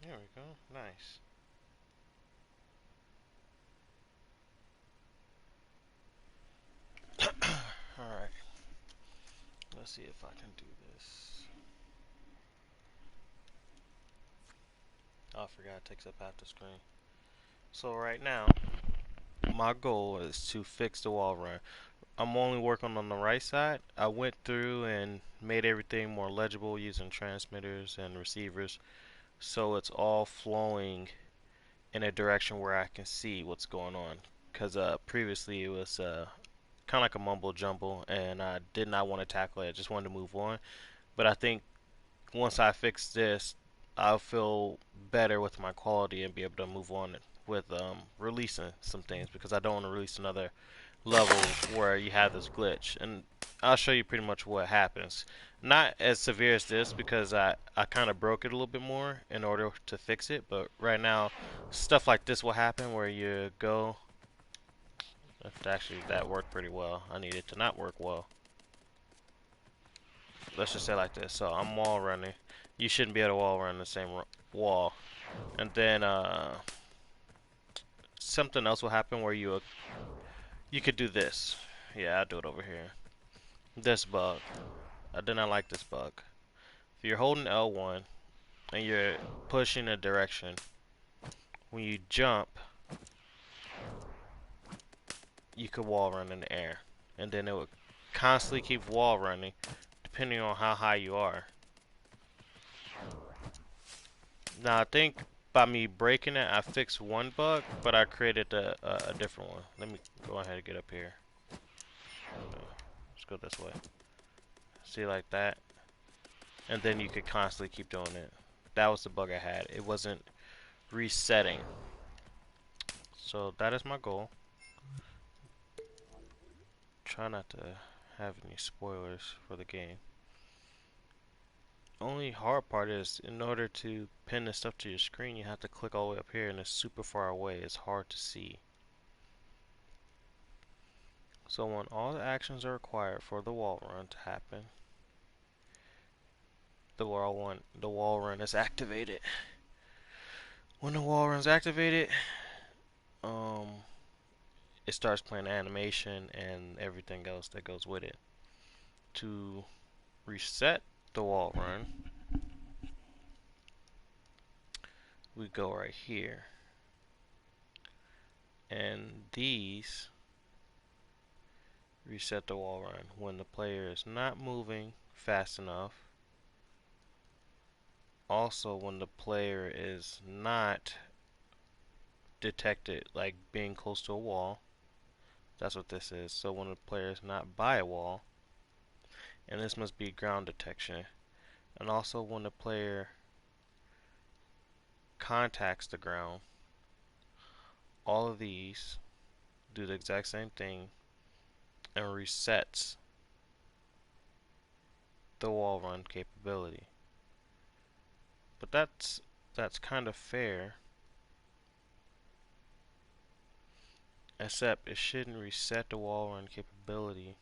There we go. Nice. Alright. Let's see if I can do this. Oh, I forgot it takes up half the screen. So right now, my goal is to fix the wall run. I'm only working on the right side. I went through and made everything more legible using transmitters and receivers, so it's all flowing in a direction where I can see what's going on. Because previously it was kind of like a mumble jumble, and I did not want to tackle it. I just wanted to move on. But I think once I fix this, I'll feel better with my quality and be able to move on with releasing some things, because I don't want to release another level where you have this glitch. And I'll show you pretty much what happens. Not as severe as this, because I kind of broke it a little bit more in order to fix it. But right now, stuff like this will happen where you go. Actually, that worked pretty well. I need it to not work well. Let's just say like this. So I'm wall running. You shouldn't be able to wall run the same wall. And then something else will happen where you could do this. Yeah, I'll do it over here. This bug. I did not like this bug. If you're holding L1 and you're pushing a direction, when you jump, you could wall run in the air. And then it would constantly keep wall running depending on how high you are. Now, I think by me breaking it, I fixed one bug, but I created a different one. Let me go ahead and get up here. Let's go this way. See, like that? And then you could constantly keep doing it. That was the bug I had. It wasn't resetting. So that is my goal. Try not to have any spoilers for the game. Only hard part is, in order to pin this stuff to your screen, you have to click all the way up here, and it's super far away. It's hard to see. So when all the actions are required for the wall run to happen, the wall run is activated. When the wall run is activated, um, it starts playing animation and everything else that goes with it. To reset the wall run, we go right here, and these reset the wall run when the player is not moving fast enough. Also, when the player is not detected like being close to a wall. That's what this is. So when the player is not by a wall, and this must be ground detection. And also when the player contacts the ground, all of these do the exact same thing and resets the wall run capability. But that's kind of fair, except it shouldn't reset the wall run capability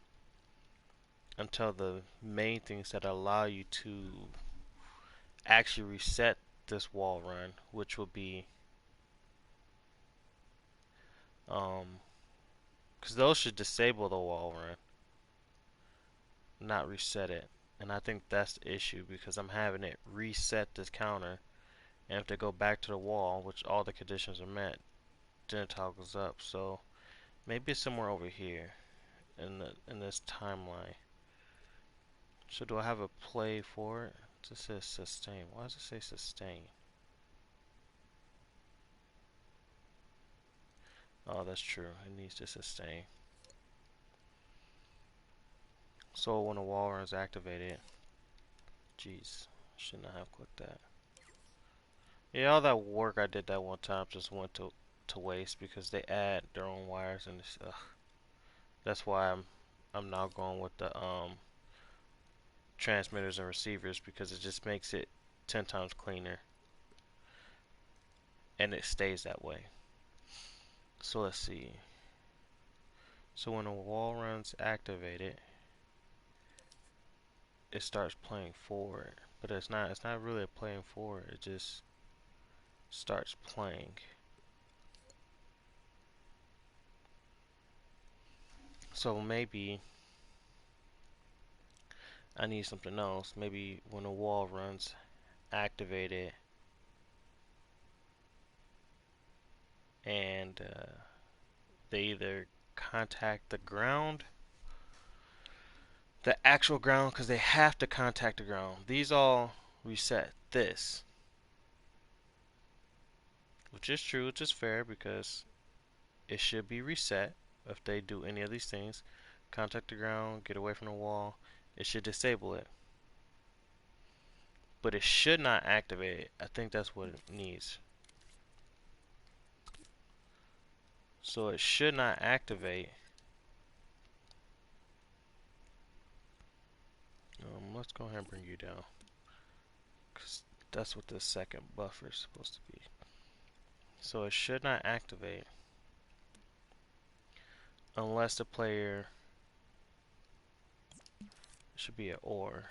until the main things that allow you to actually reset this wall run, which will be because those should disable the wall run, not reset it. And I think that's the issue, because I'm having it reset this counter, and if they go back to the wall, which all the conditions are met, then it toggles up. So maybe it's somewhere over here in this timeline. So do I have a play for it? This says sustain. Why does it say sustain? Oh, that's true. It needs to sustain. So when the wall run is activated, jeez, should not have clicked that. Yeah, all that work I did that one time just went to waste, because they add their own wires, and it's, that's why I'm now going with the transmitters and receivers, because it just makes it 10 times cleaner, and it stays that way. So let's see. So when the wall run's activated, it starts playing forward, but it's not really playing forward. It just starts playing. So maybe I need something else. Maybe when a wall runs, activate it, and they either contact the ground, the actual ground, because they have to contact the ground. These all reset this, which is true, which is fair, because it should be reset if they do any of these things. Contact the ground, get away from the wall. It should disable it. But it should not activate it. I think that's what it needs. So it should not activate. Let's go ahead and bring you down, because that's what the second buffer is supposed to be. So it should not activate unless the player, it should be an or.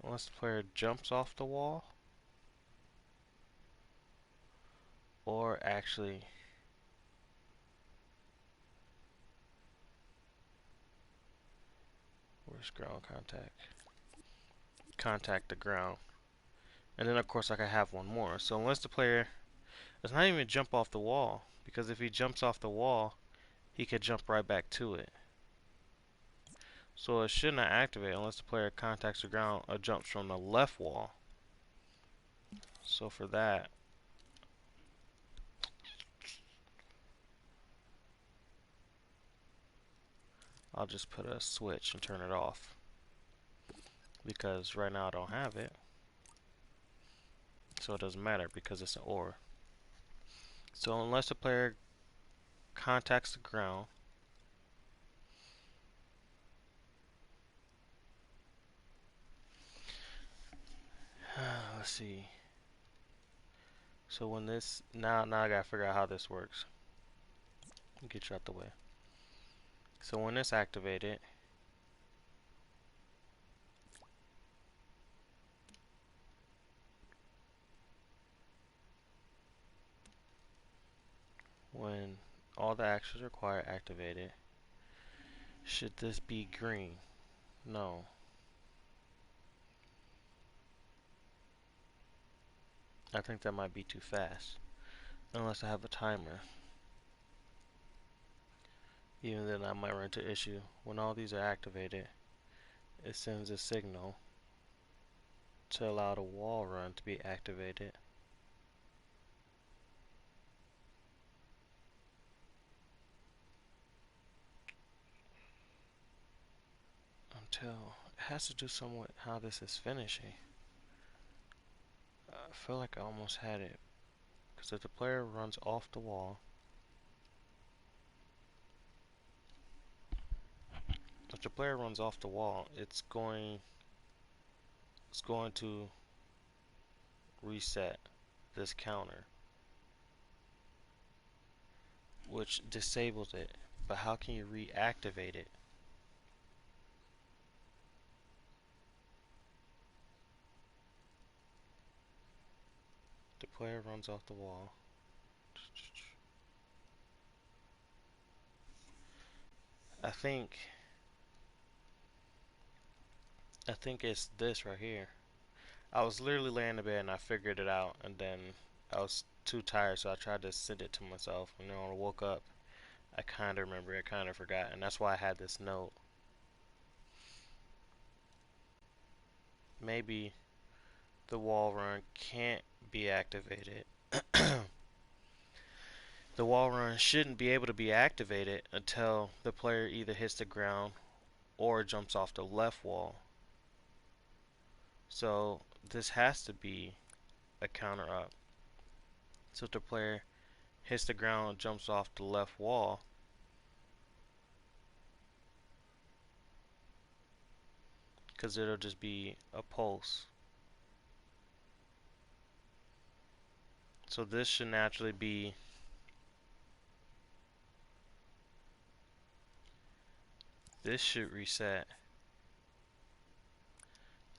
Unless the player jumps off the wall, or actually where's ground contact? Contact the ground. And then of course I could have one more. So unless the player does not even jump off the wall, because if he jumps off the wall, he could jump right back to it. So it should not activate unless the player contacts the ground or jumps from the left wall. So for that, I'll just put a switch and turn it off, because right now I don't have it. So it doesn't matter because it's an or. So unless the player contacts the ground, let's see. So when this, now I gotta figure out how this works. Get you out the way. So when this activated, when all the actions required activated, should this be green? No. I think that might be too fast. Unless I have a timer. Even then I might run into issue. When all these are activated, it sends a signal to allow the wall run to be activated. Until it has to do somewhat how this is finishing. I feel like I almost had it. Because if the player runs off the wall, it's going to reset this counter, which disables it. But how can you reactivate it? The player runs off the wall. I think it's this right here. I was literally laying in bed and I figured it out, and then I was too tired, so I tried to send it to myself. And then when I woke up, I kind of remember, I kind of forgot, and that's why I had this note. Maybe the wall run can't be activated. The wall run shouldn't be able to be activated until the player either hits the ground or jumps off the left wall. So this has to be a counter up. So if the player hits the ground, jumps off the left wall, because it'll just be a pulse. So this should naturally be this should reset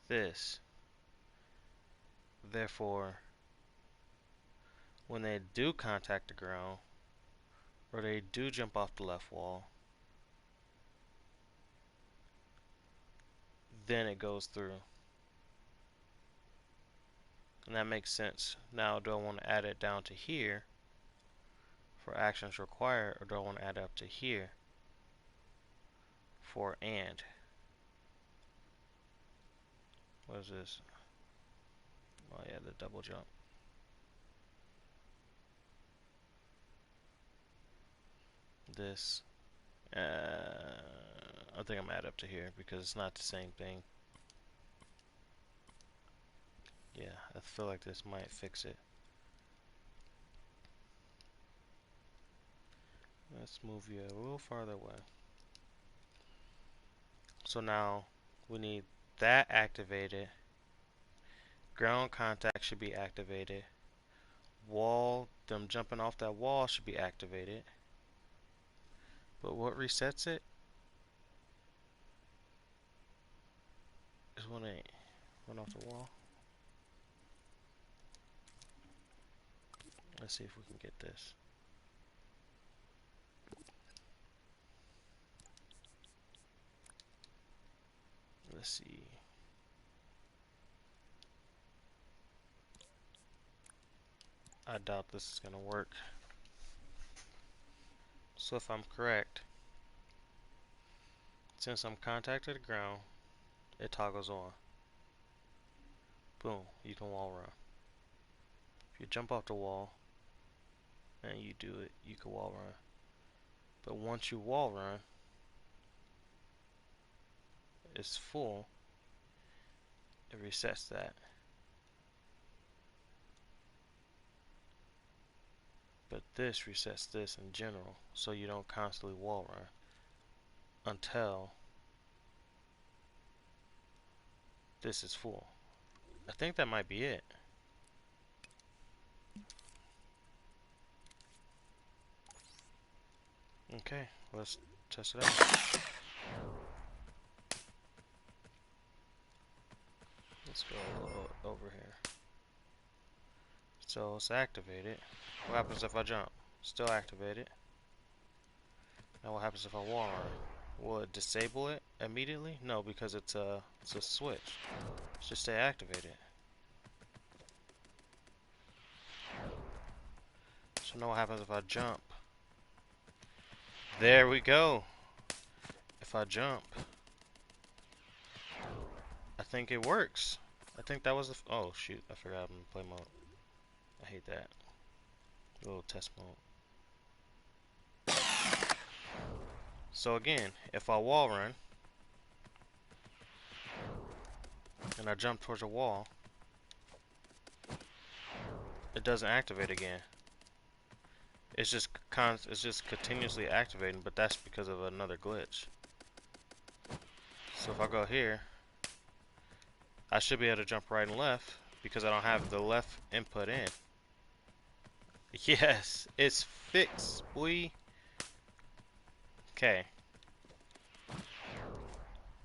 this. Therefore, when they do contact the ground, or they do jump off the left wall, then it goes through. And that makes sense. Now, do I want to add it down to here for actions required, or do I want to add it up to here for and? What is this? Oh yeah, the double jump. This. I think I'm add up to here because it's not the same thing. Yeah, I feel like this might fix it. Let's move you a little farther away. So now we need that activated. Ground contact should be activated. Wall, them jumping off that wall should be activated. But what resets it is when they run off the wall. Let's see if we can get this. Let's see. I doubt this is going to work. So if I'm correct, since I'm contacted the ground, it toggles on. Boom, you can wall run. If you jump off the wall and you do it, you can wall run. But once you wall run, it's full, it resets that. But this resets this in general, so you don't constantly wall run until this is full. I think that might be it. Okay, let's test it out. Let's go over here. So let's activate it. What happens if I jump? Still activated. Now what happens if I wall run? Will it disable it immediately? No, because it's a switch. Let's just stay activated. So now what happens if I jump? There we go. If I jump, I think it works. I think that was the. Oh shoot! I forgot I'm in play mode. I hate that. A little test mode. So again, if I wall run and I jump towards a wall, it doesn't activate again. It's just continuously activating, but that's because of another glitch. So if I go here, I should be able to jump right and left because I don't have the left input in. Yes, it's fixed, boy. Okay.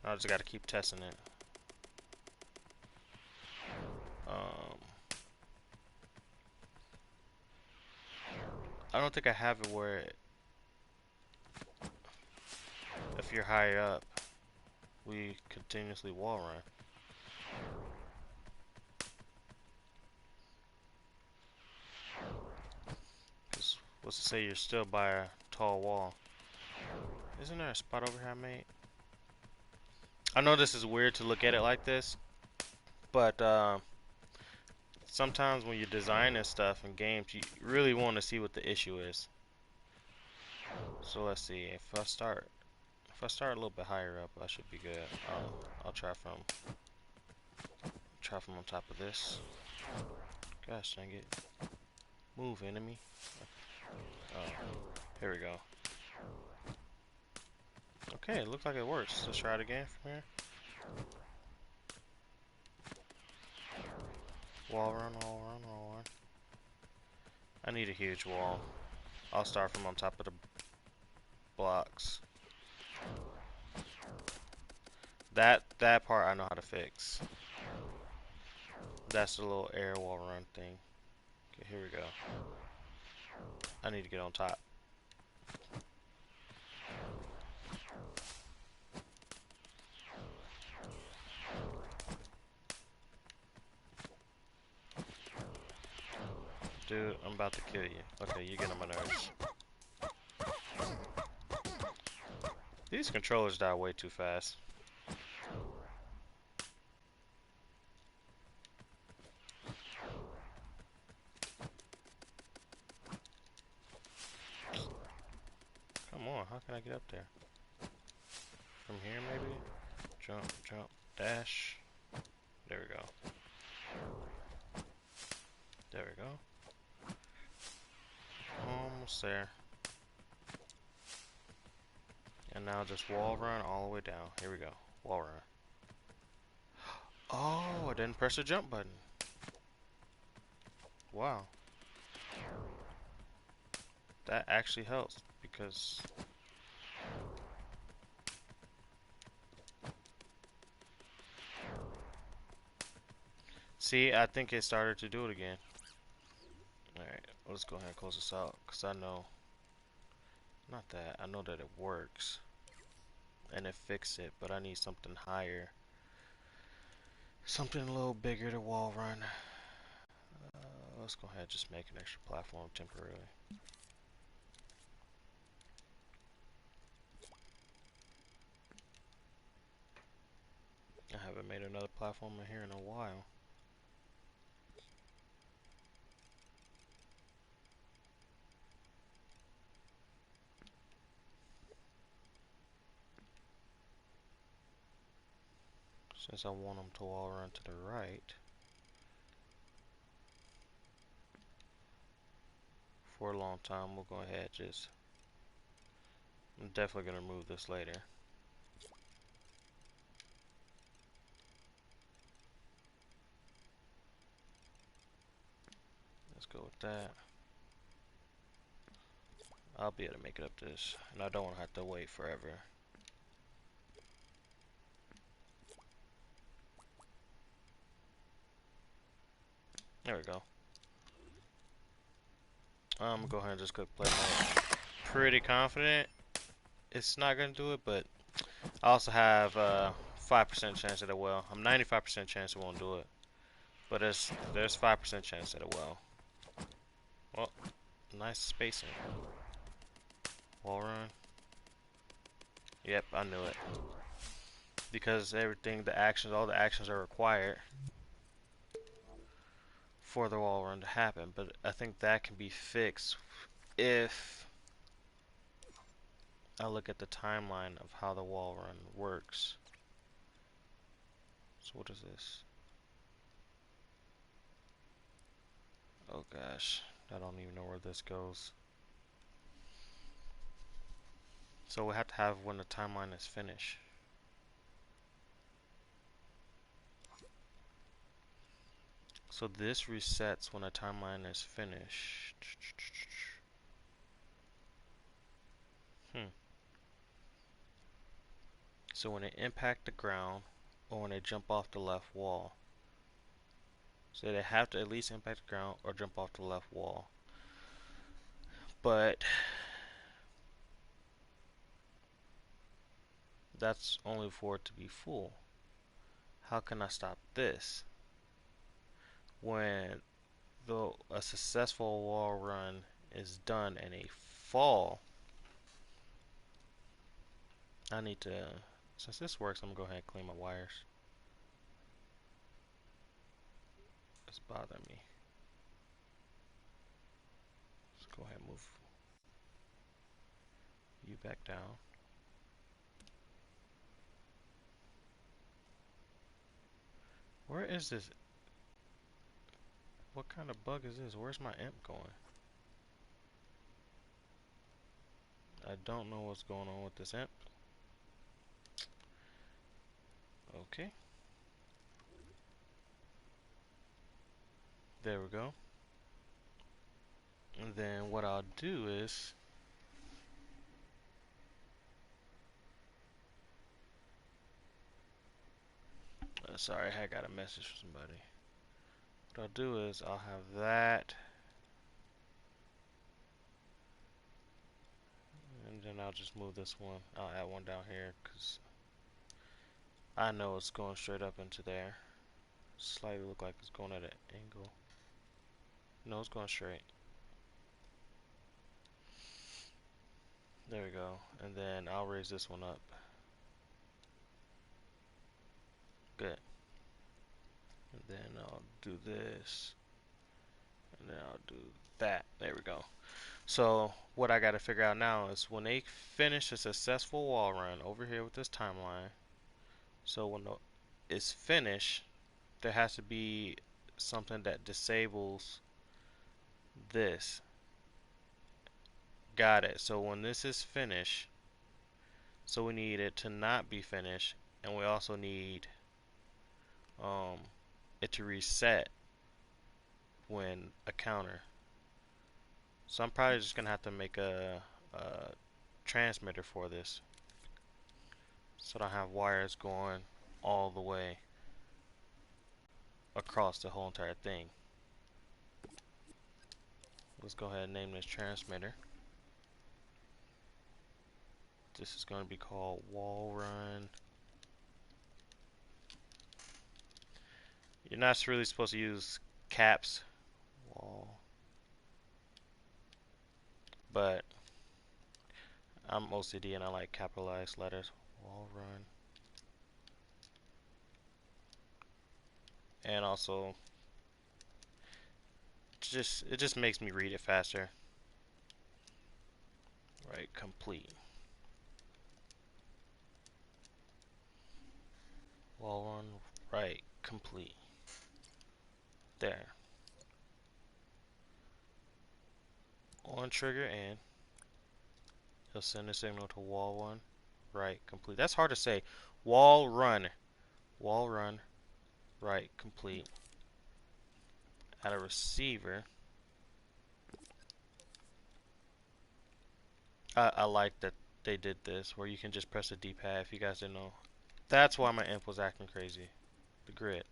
I just gotta keep testing it. I don't think I have it where if you're higher up, we continuously wall run. Cause what's to say you're still by a tall wall? Isn't there a spot over here I made? I know this is weird to look at it like this, but sometimes when you're designing stuff in games, you really want to see what the issue is. So let's see. If I start a little bit higher up, I should be good. I'll try from on top of this. Gosh dang it! Move, enemy. Oh, here we go. Okay, it looks like it works. Let's try it again from here. Wall run, wall run, wall run. I need a huge wall. I'll start from on top of the blocks. That part I know how to fix. That's the little air wall run thing. Okay, here we go. I need to get on top. Dude, I'm about to kill you. Okay, you get on my nerves. These controllers die way too fast. Come on, how can I get up there? From here, maybe? Jump, jump, dash. There we go. There we go. Almost there. And now just wall run all the way down. Here we go. Wall run. Oh, I didn't press the jump button. Wow. That actually helps because see, I think it started to do it again. Alright, let's go ahead and close this out because I know not that, I know that it works and it fixed it, but I need something higher. Something a little bigger to wall run. Let's go ahead and just make an extra platform temporarily. I haven't made another platform in here in a while. Since I want them to all run to the right, for a long time, we'll go ahead just... I'm definitely going to remove this later. Let's go with that. I'll be able to make it up this, and I don't want to have to wait forever. There we go. I'm gonna go ahead and just click play mode. Pretty confident it's not gonna do it, but I also have 5% chance that it will. I'm 95% chance it won't do it, but there's 5% chance that it will. Well, nice spacing. Wall run. Yep, I knew it. Because everything, all the actions are required for the wall run to happen. But I think that can be fixed if I look at the timeline of how the wall run works. So what is this? Oh gosh, I don't even know where this goes. So we have to have when the timeline is finished. So this resets when the timeline is finished. So when they impact the ground or when they jump off the left wall. So they have to at least impact the ground or jump off the left wall. But that's only for it to be full. How can I stop this? When a successful wall run is done and a fall, I need to, since this works, I'm gonna go ahead and clean my wires. It's bothering me. Let's go ahead and move you back down. Where is this? What kind of bug is this? Where's my imp going? I don't know what's going on with this imp. Okay. There we go. And then what I'll do is sorry, I got a message from somebody. What I'll do is I'll have that, and then I'll just move this one. I'll add one down here because I know it's going straight up into there. Slightly look like it's going at an angle. No, it's going straight. There we go. And then I'll raise this one up. Good. And then I'll do this. And then I'll do that. There we go. So what I got to figure out now is when they finish a successful wall run over here with this timeline. So when it's finished, there has to be something that disables this. Got it. So when this is finished, so we need it to not be finished, and we also need it to reset when a counter. So I'm probably just gonna have to make a transmitter for this, so I don't have wires going all the way across the whole entire thing. Let's go ahead and name this transmitter. This is going to be called wall run. You're not really supposed to use caps, wall, but I'm OCD and I like capitalized letters. Wall run. And also, it just makes me read it faster. Right, complete. Wall run, right, complete. There. On trigger and he'll send a signal to wall run, right, complete. That's hard to say. Wall run, right, complete. Add a receiver. I like that they did this where you can just press the D-pad if you guys didn't know. That's why my imp was acting crazy. The grid.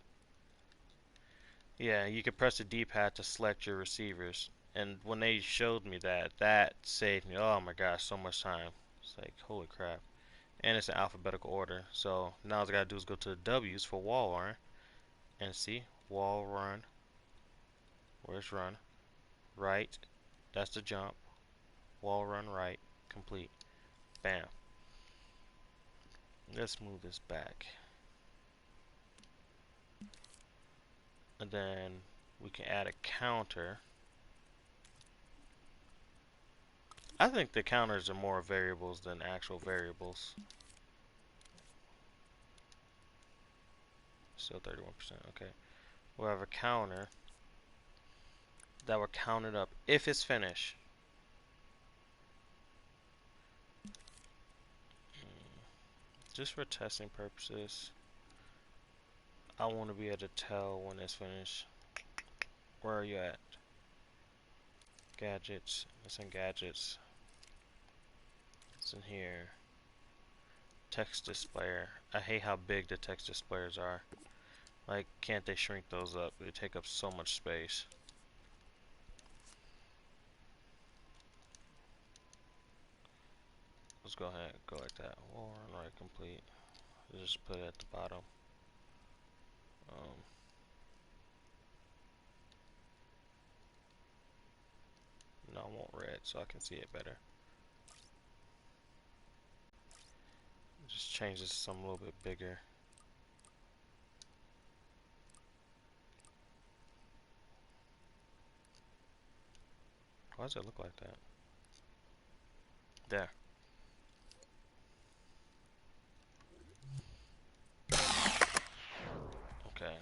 Yeah, you can press the D-pad to select your receivers. And when they showed me that, that saved me, oh my gosh, so much time. It's like, holy crap. And it's in alphabetical order. So now all I gotta do is go to the W's for wall run. And see, wall run. Where's run? Right. That's the jump. Wall run right. Complete. Bam. Let's move this back. And then we can add a counter. I think the counters are more variables than actual variables. Still 31%, okay. We'll have a counter that will count it up if it's finished. Just for testing purposes, I want to be able to tell when it's finished. Where are you at? Gadgets. It's in gadgets. It's in here. Text displayer. I hate how big the text displayers are. Like, can't they shrink those up? They take up so much space. Let's go ahead and go like that. Wall run right complete. Just put it at the bottom. No, I want red so I can see it better. Just change this to something a little bit bigger. Why does it look like that? There. Okay.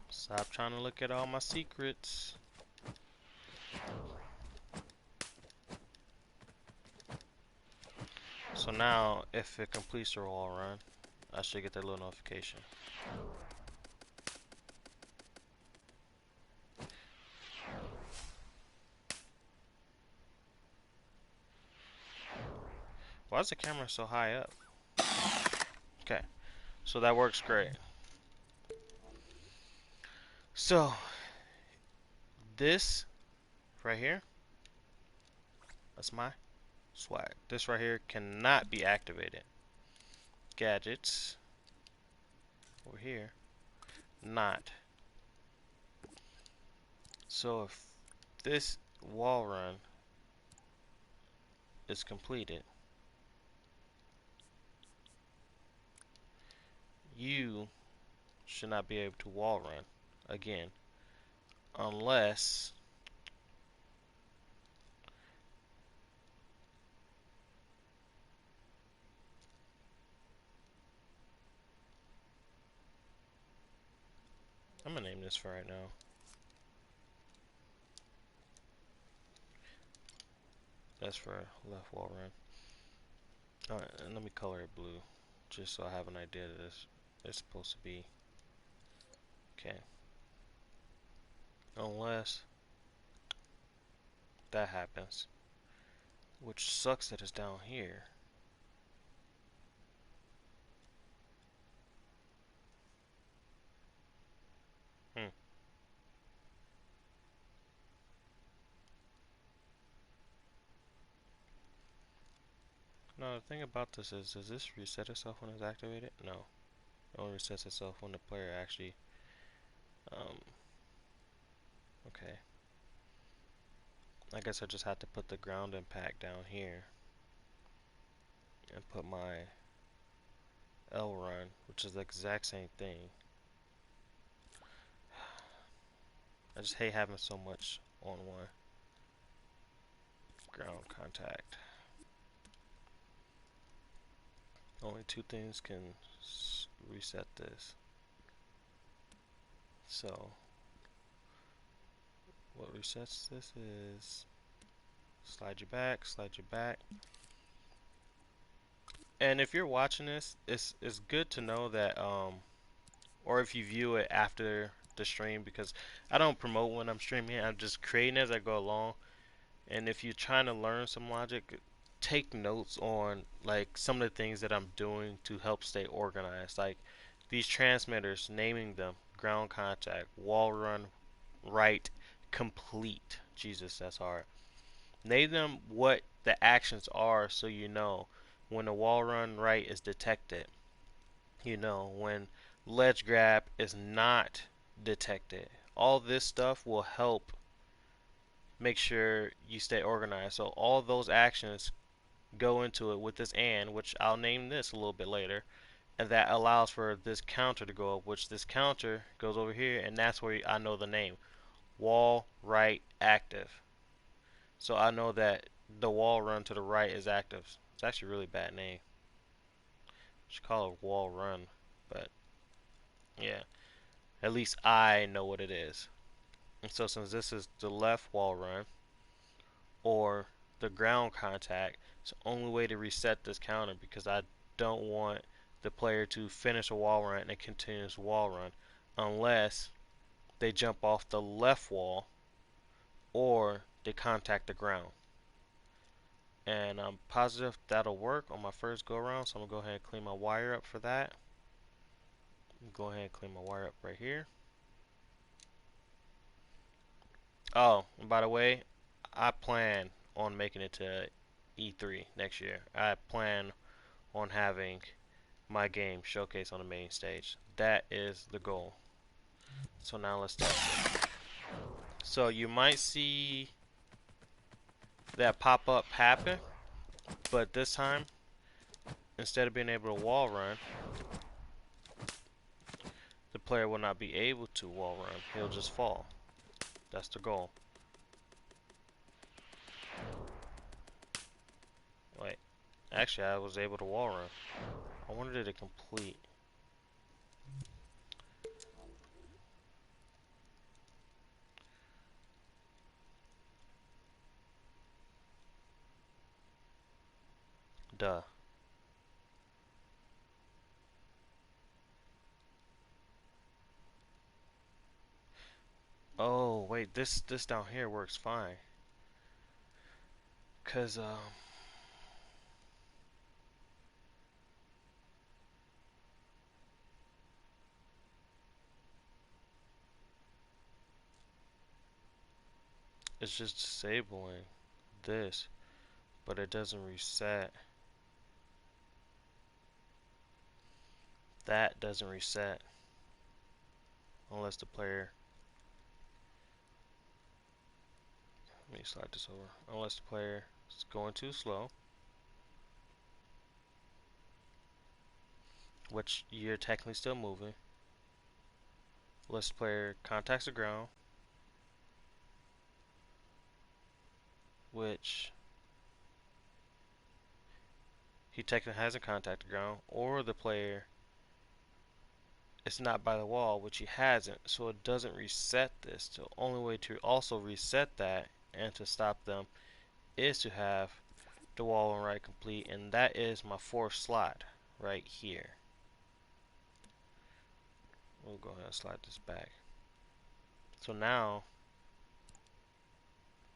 Stop trying to look at all my secrets. So now, if it completes the wall run, I should get that little notification. Why is the camera so high up? Okay. So that works great. So this right here, that's my swag. This right here cannot be activated. Gadgets over here, not. So if this wall run is completed, you should not be able to wall run again unless I'm gonna name this for right now. That's for left wall run. Alright, and let me color it blue just so I have an idea that this is supposed to be. Okay. Unless that happens, which sucks that it's down here. Hmm. No, the thing about this is, does this reset itself when it's activated? No. It only resets itself when the player actually, um, okay. I guess I just have to put the ground impact down here and put my L run, which is the exact same thing. I just hate having so much on one. Ground contact. Only two things can reset this. So, what resets this is slide you back, slide you back. And if you're watching this, it's good to know that, or if you view it after the stream, because I don't promote when I'm streaming. I'm just creating as I go along. And if you're trying to learn some logic, take notes on like some of the things that I'm doing to help stay organized. Like these transmitters, naming them, ground contact, wall run, right, complete. Jesus, that's hard. Name them what the actions are so you know when a wall run right is detected. You know when ledge grab is not detected. All this stuff will help make sure you stay organized. So all those actions go into it with this and, which I'll name this a little bit later, and that allows for this counter to go up, which this counter goes over here, and that's where I know the name. Wall right active. So I know that the wall run to the right is active. It's actually a really bad name. Should call it wall run, but yeah, at least I know what it is. And so since this is the left wall run or the ground contact, it's the only way to reset this counter because I don't want the player to finish a wall run and a continuous wall run unless they jump off the left wall or they contact the ground. And I'm positive that'll work on my first go around, so I'm gonna go ahead and clean my wire up for that. Go ahead and clean my wire up right here. Oh, and by the way, I plan on making it to E3 next year. I plan on having my game showcase on the main stage. That is the goal. So now let's test it. So you might see that pop-up happen, but this time, instead of being able to wall run, the player will not be able to wall run. He'll just fall. That's the goal. Wait, actually I was able to wall run. I wonder did it complete. Duh. Oh, wait, this down here works fine. Cause – It's just disabling this, but it doesn't reset. That doesn't reset unless the player, let me slide this over, unless the player is going too slow, which you're technically still moving. Unless the player contacts the ground, which he technically hasn't contacted the ground, or the player is not by the wall, which he hasn't, so it doesn't reset this. The only way to also reset that and to stop them is to have the wall run right complete, and that is my fourth slot right here. We'll go ahead and slide this back. So now,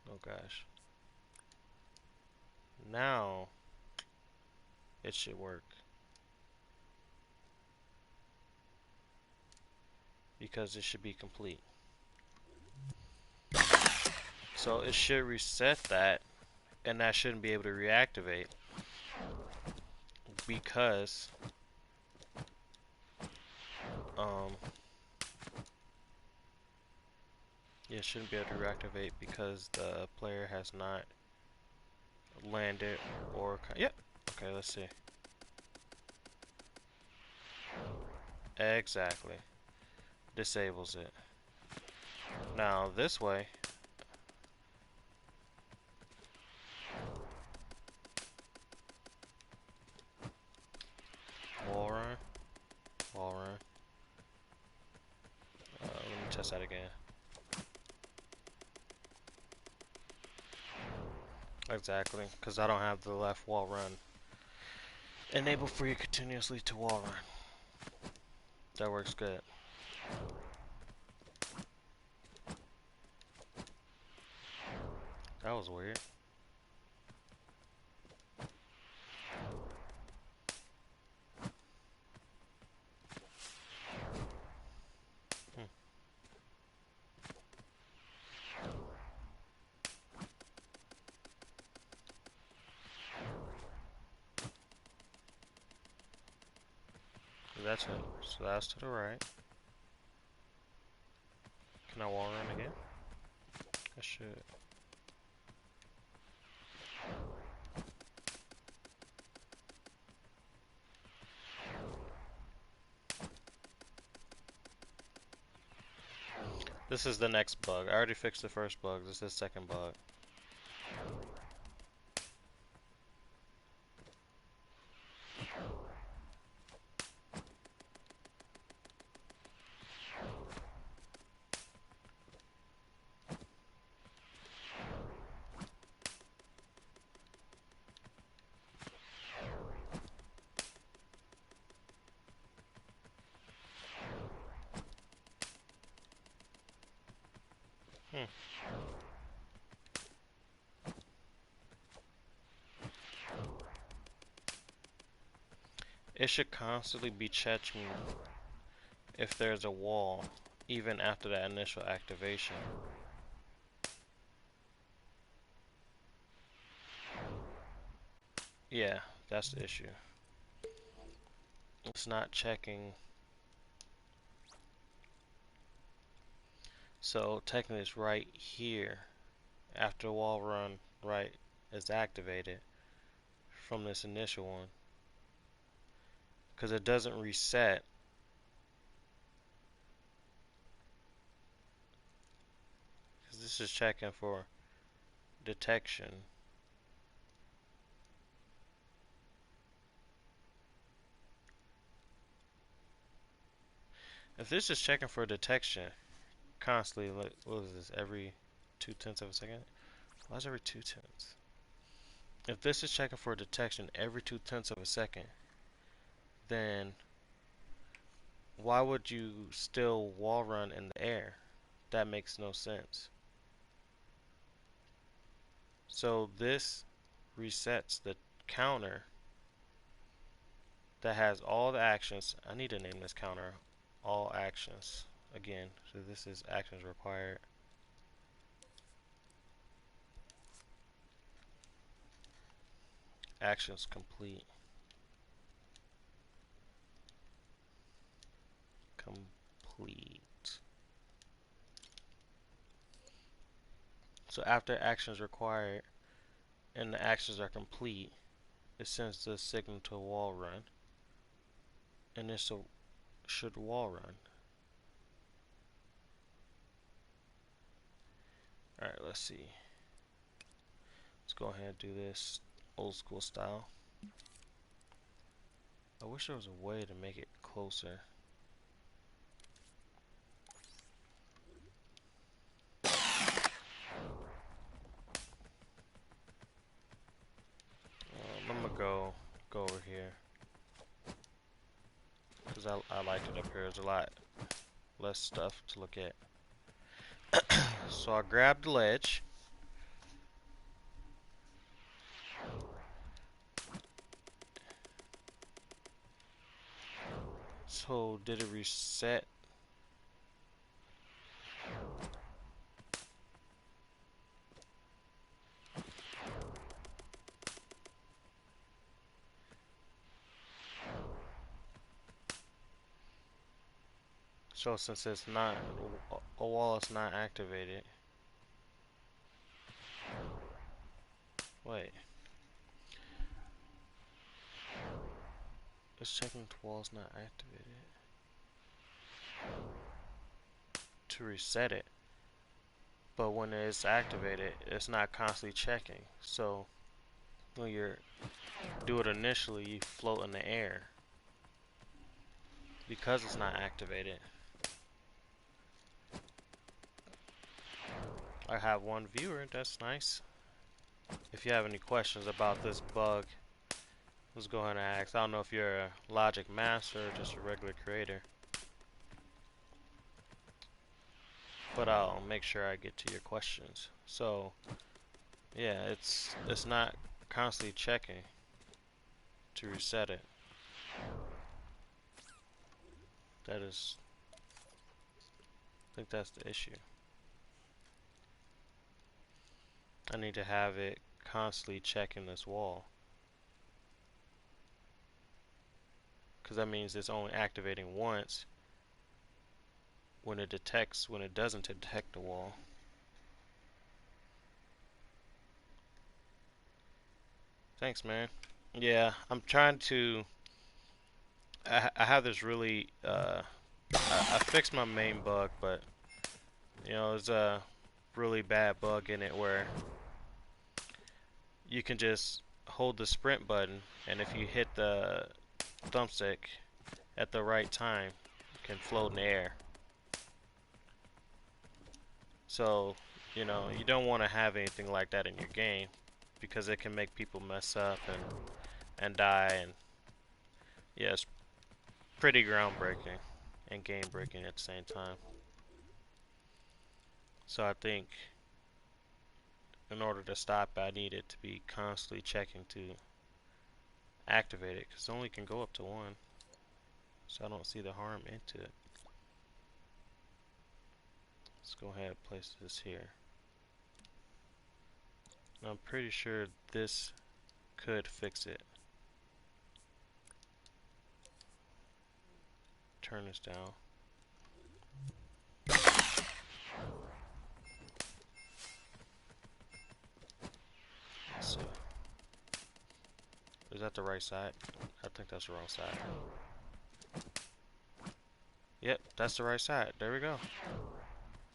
oh gosh, now it should work because it should be complete. So it should reset that, and that shouldn't be able to reactivate because it shouldn't be able to reactivate because the player has not landed or yep. Okay, let's see. Exactly. Disables it. Now this way, wall run, wall run. Let me test that again. Exactly, because I don't have the left wall run enabled for you continuously to wall run. That works good. That was weird. That's it. So that's to the right. Can I wall run again? I should. This is the next bug. I already fixed the first bug. This is the second bug. It should constantly be checking if there's a wall, even after that initial activation. Yeah, that's the issue. It's not checking. So technically it's right here after wall run right is activated from this initial one. Because it doesn't reset. Because this is checking for detection. If this is checking for detection constantly, what is this, every 2/10 of a second? Why is every 2/10? If this is checking for detection every 2/10 of a second, then why would you still wall run in the air? That makes no sense. So this resets the counter that has all the actions. I need to name this counter all actions again. So this is actions required. actions complete. Complete. So after actions required and the actions are complete, it sends the signal to wall run, and this should wall run. Alright, let's see. Let's go ahead and do this old school style. I wish there was a way to make it closer. I'm gonna go over here because I like it up here. There's a lot less stuff to look at. So I grabbed the ledge. So did it reset? So since it's not, a wall is not activated. Wait. It's checking the wall's not activated. To reset it. But when it's activated, it's not constantly checking. So when you do it initially, you float in the air because it's not activated. I have one viewer, that's nice. If you have any questions about this bug, let's go ahead and ask. I don't know if you're a Logic master or just a regular creator, but I'll make sure I get to your questions. So yeah, it's not constantly checking to reset it. I think that's the issue. I need to have it constantly checking this wall, because that means it's only activating once when it doesn't detect the wall. Thanks, man. Yeah, I'm trying to. I have this really. I fixed my main bug, but there's a really bad bug in it where you can just hold the sprint button, and if you hit the thumbstick at the right time, you can float in the air. So, you don't want to have anything like that in your game, because it can make people mess up and die, and yeah, it's pretty groundbreaking and game breaking at the same time. So I think in order to stop it, I need it to be constantly checking to activate it, because it only can go up to 1. So I don't see the harm into it. Let's go ahead and place this here. I'm pretty sure this could fix it. Turn this down. Let's see. Is that the right side? I think that's the wrong side. Yep, that's the right side. There we go.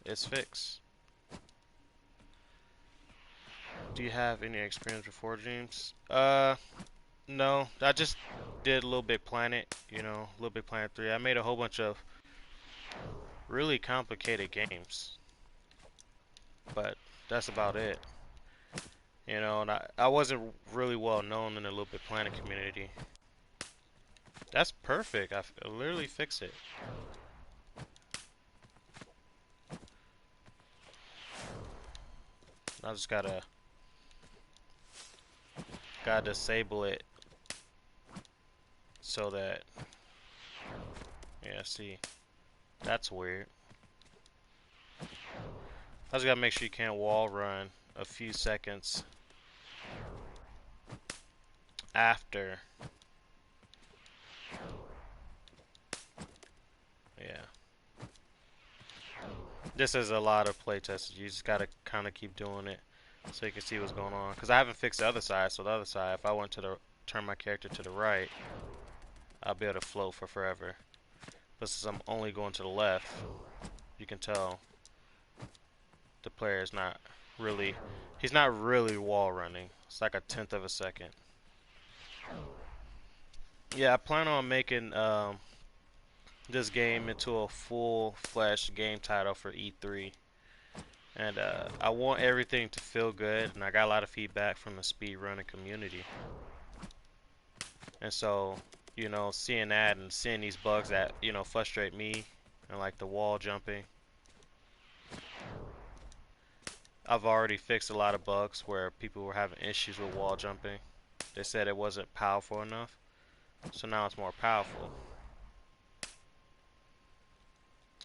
It's fixed. Do you have any experience before Dreams? No. I just did Little Big Planet, Little Big Planet 3. I made a whole bunch of really complicated games, but that's about it. And I wasn't really well known in the Little Big Planet community. That's perfect. I literally fixed it. I just gotta disable it so that, yeah, see, that's weird. I just gotta make sure you can't wall run a few seconds after. Yeah. This is a lot of playtests. You just gotta kind of keep doing it so you can see what's going on. Because I haven't fixed the other side, so the other side, if I want to turn my character to the right, I'll be able to float for forever. But since I'm only going to the left, you can tell the player is not really, he's not really wall running. It's like a tenth of a second. Yeah, I plan on making this game into a full-fledged game title for E3. And I want everything to feel good, and I got a lot of feedback from the speedrunning community. And so, you know, seeing that and seeing these bugs that, you know, frustrate me, and like the wall jumping. I've already fixed a lot of bugs where people were having issues with wall jumping. They said it wasn't powerful enough, so now it's more powerful.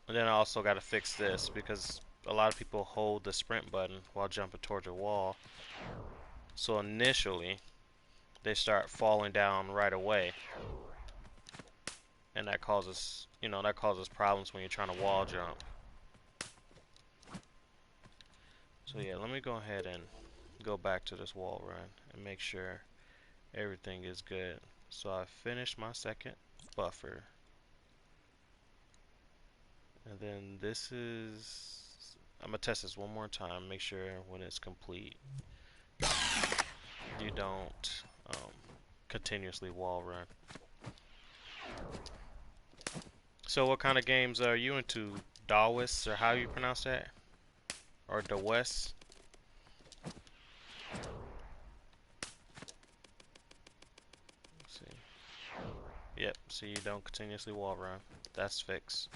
And then I also got to fix this because a lot of people hold the sprint button while jumping towards a wall. So initially, they start falling down right away. And that causes, you know, that causes problems when you're trying to wall jump. So yeah, let me go ahead and go back to this wall run and make sure everything is good. So I finished my second buffer. And then this is, I'm gonna test this one more time, make sure when it's complete you don't continuously wall run. So what kind of games are you into? Dawes, or how you pronounce that? Or Dawes? Let's see. Yep, so you don't continuously wall run. That's fixed.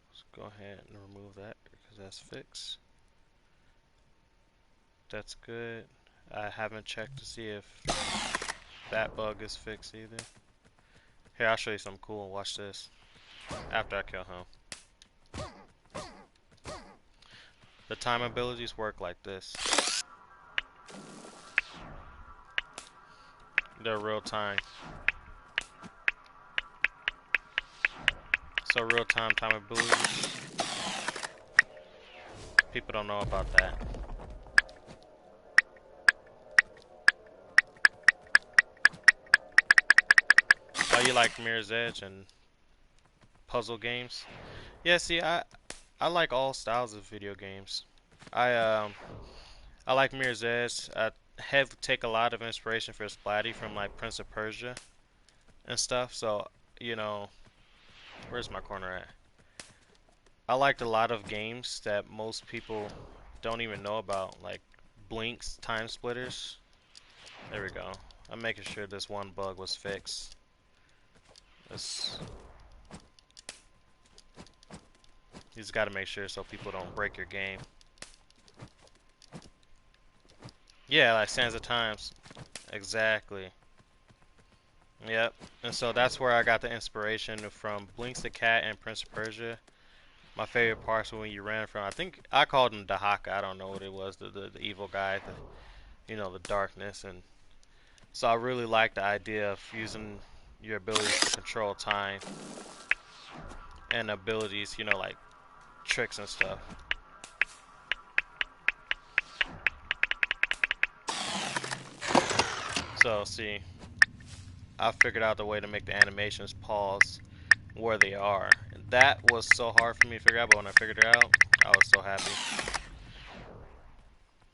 Let's go ahead and remove that because that's fixed. That's good. I haven't checked to see if that bug is fixed either. Here, I'll show you something cool. Watch this. After I kill him. The time abilities work like this. They're real time. So real time abilities. People don't know about that. Oh, you like Mirror's Edge and puzzle games? Yeah, see, I like all styles of video games. I like Mirror's Edge. I have take a lot of inspiration for Splatty from like Prince of Persia and stuff. So, you know, where's my corner at? I liked a lot of games that most people don't even know about, like Blink's Time Splitters. There we go. I'm making sure this one bug was fixed. This, you just got to make sure so people don't break your game. Yeah, like Sands of Times. Exactly. Yep. And so that's where I got the inspiration from Blinks the Cat and Prince of Persia. My favorite parts were when you ran from, I think I called him Dahaka, I don't know what it was, the evil guy, you know, the darkness. And so I really like the idea of using your abilities to control time and abilities, you know, like tricks and stuff. So see, I figured out the way to make the animations pause where they are. And that was so hard for me to figure out, but when I figured it out, I was so happy.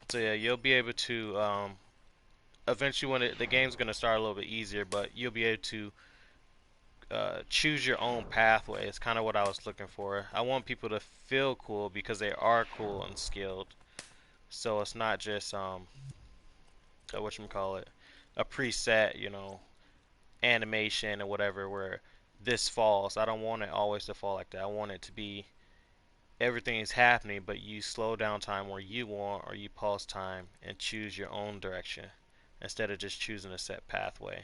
So yeah, you'll be able to, eventually when the game's going to start a little bit easier, but you'll be able to choose your own pathway. It's kind of what I was looking for. I want people to feel cool because they are cool and skilled. So it's not just, whatchamacallit, a preset, you know, animation or whatever where this falls. I don't want it always to fall like that. I want it to be everything is happening, but you slow down time where you want, or you pause time and choose your own direction instead of just choosing a set pathway.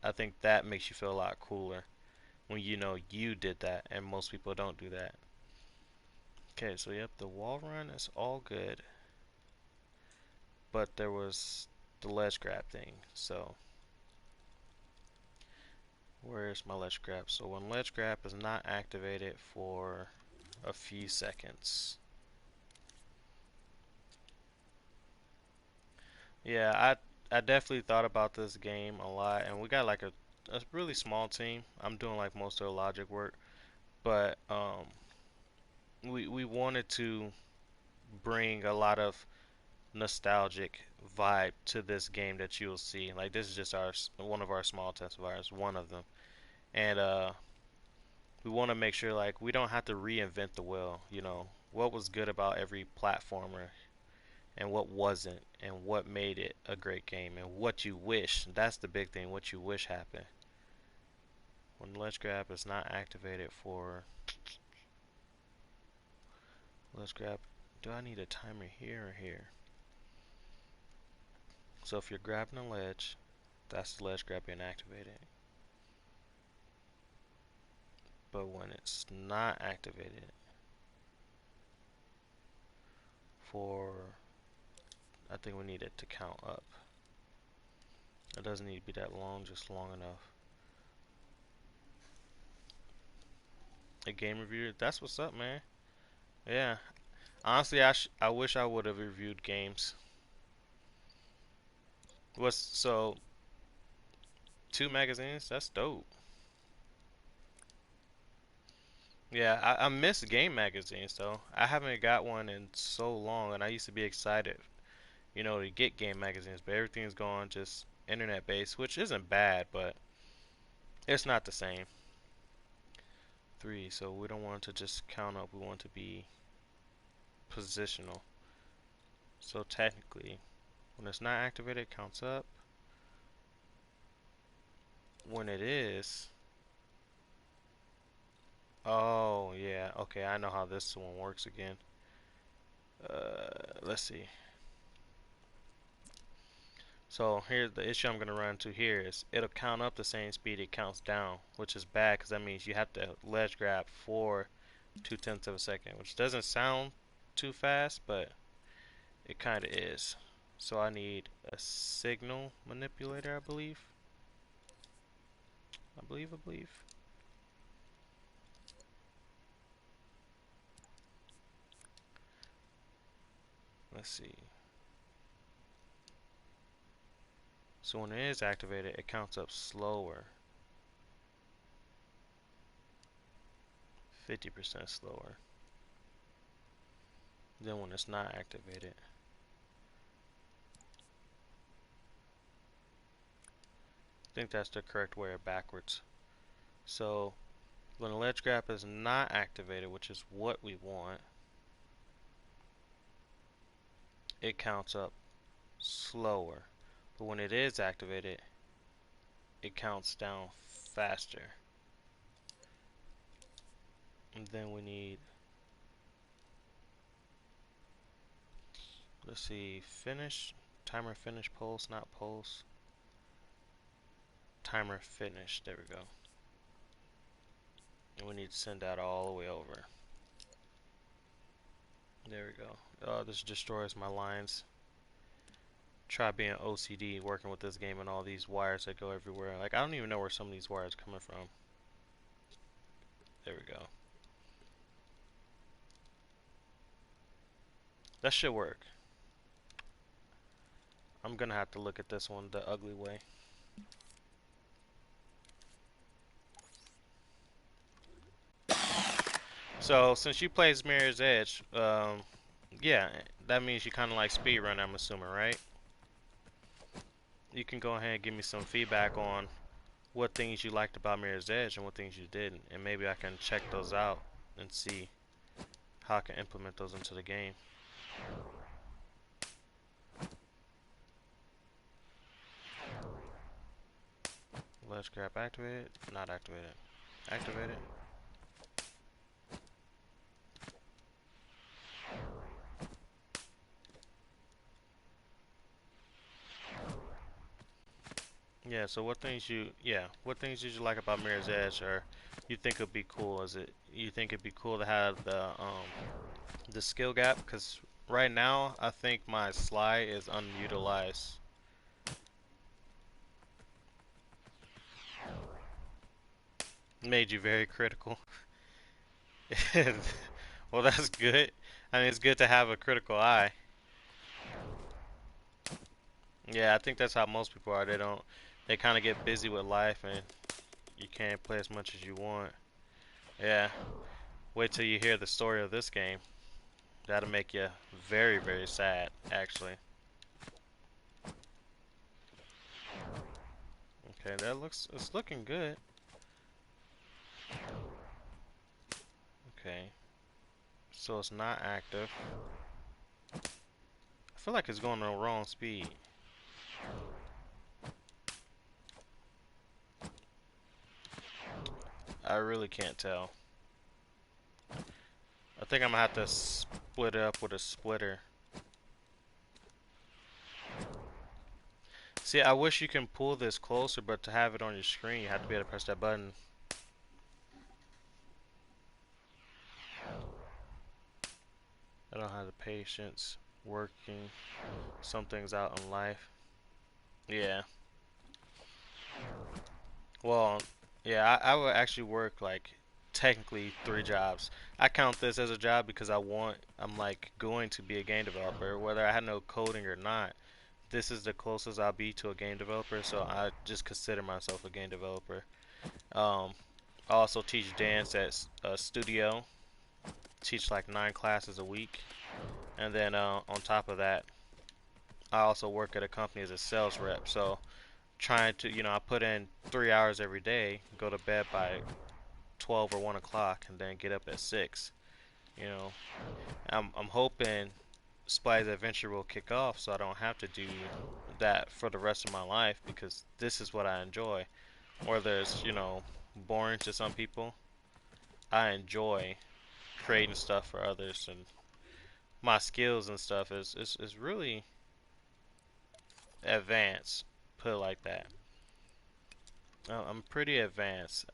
I think that makes you feel a lot cooler when you know you did that, and most people don't do that. Okay, so yep, the wall run is all good, but there was the ledge grab thing. So where's my ledge grab? So when ledge grab is not activated for a few seconds. Yeah, I definitely thought about this game a lot, and we got like a really small team. I'm doing like most of the logic work, but we wanted to bring a lot of nostalgic vibe to this game that you'll see. Like this is just our one of our small test fires, one of them, and we want to make sure like we don't have to reinvent the wheel. You know what was good about every platformer and what wasn't, and what made it a great game, and what you wish. That's the big thing. What you wish happened when ledge grab is not activated for ledge grab. Do I need a timer here or here? So if you're grabbing a ledge, that's the ledge grab being activated. But when it's not activated for, I think we need it to count up. It doesn't need to be that long, just long enough. A game review, that's what's up, man. Yeah. Honestly, I wish I would have reviewed games. What's so 2 magazines? That's dope. Yeah, I miss game magazines though. I haven't got one in so long, and I used to be excited, to get game magazines. But everything's gone just internet based, which isn't bad, but it's not the same. 3, so we don't want to just count up. We want to be positional. So technically, when it's not activated, it counts up. When it is, oh yeah, okay, I know how this one works again. Let's see. So here's the issue I'm going to run into here is it'll count up the same speed it counts down, which is bad because that means you have to ledge grab for 2/10 of a second, which doesn't sound too fast, but it kind of is. So I need a signal manipulator, I believe. I believe. Let's see. So when it is activated, it counts up slower. 50% slower than when it's not activated. I think that's the correct way or backwards. So when the ledge grab is not activated, which is what we want, it counts up slower. But when it is activated, it counts down faster. And then we need, let's see, finish, timer finish pulse, not pulse. Timer finish, there we go. And we need to send that all the way over. There we go. Oh, this destroys my lines. Try being OCD working with this game and all these wires that go everywhere. Like, I don't even know where some of these wires are coming from. There we go. That should work. I'm gonna have to look at this one the ugly way. So, since you plays Mirror's Edge, yeah, that means you kind of like speedrun, I'm assuming, right? You can go ahead and give me some feedback on what things you liked about Mirror's Edge and what things you didn't, and maybe I can check those out and see how I can implement those into the game. Let's grab activated, not activated, activated. Yeah, so what things did you like about Mirror's Edge, or you think would be cool? Is it you think it'd be cool to have the skill gap? Because right now I think my slide is unutilized. Made you very critical. Well, that's good. I mean, it's good to have a critical eye. Yeah, I think that's how most people are. They kind of get busy with life and you can't play as much as you want. Yeah, wait till you hear the story of this game. That'll make you very, very sad, actually. Okay, it's looking good. Okay, so it's not active. I feel like it's going the wrong speed. I really can't tell. I think I'm gonna have to split it up with a splitter. See, I wish you can pull this closer, but to have it on your screen, you have to be able to press that button. I don't have the patience working some things out in life. Yeah. Well, yeah, I would actually work like technically 3 jobs. I count this as a job because I'm like going to be a game developer, whether I had no coding or not. This is the closest I'll be to a game developer, so I just consider myself a game developer. Um, I also teach dance at a studio, teach like 9 classes a week, and then on top of that, I also work at a company as a sales rep. So trying to, I put in 3 hours every day, go to bed by 12 or 1 o'clock, and then get up at 6. You know, I'm hoping Splatty's Adventure will kick off so I don't have to do that for the rest of my life because this is what I enjoy. Whether it's, boring to some people, I enjoy creating stuff for others and my skills and stuff is really advanced, put it like that. I'm pretty advanced.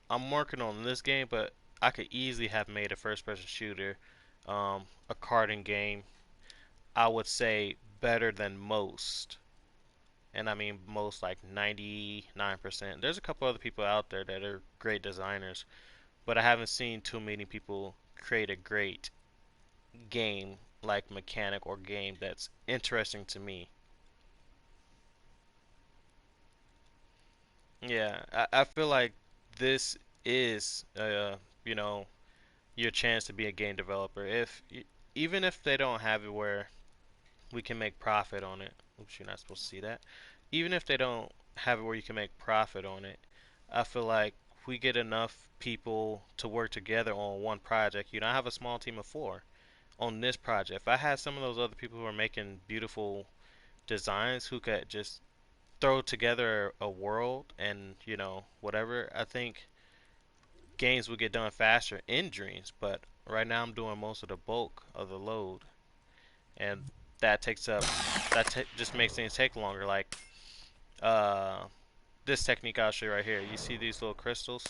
I'm working on this game, but I could easily have made a first-person shooter, a karting game. I would say better than most, and I mean most like 99%. There's a couple other people out there that are great designers, but I haven't seen too many people create a great game like mechanic or game that's interesting to me. Yeah, I feel like this is, you know, your chance to be a game developer. Even if they don't have it where we can make profit on it. Oops, you're not supposed to see that. Even if they don't have it where you can make profit on it, I feel like we get enough people to work together on one project. I have a small team of 4 on this project. If I had some of those other people who are making beautiful designs who could just throw together a world and, whatever, I think games would get done faster in Dreams. But right now I'm doing most of the bulk of the load, and that takes up just makes things take longer. Like uh, this technique I'll show you right here. You see these little crystals?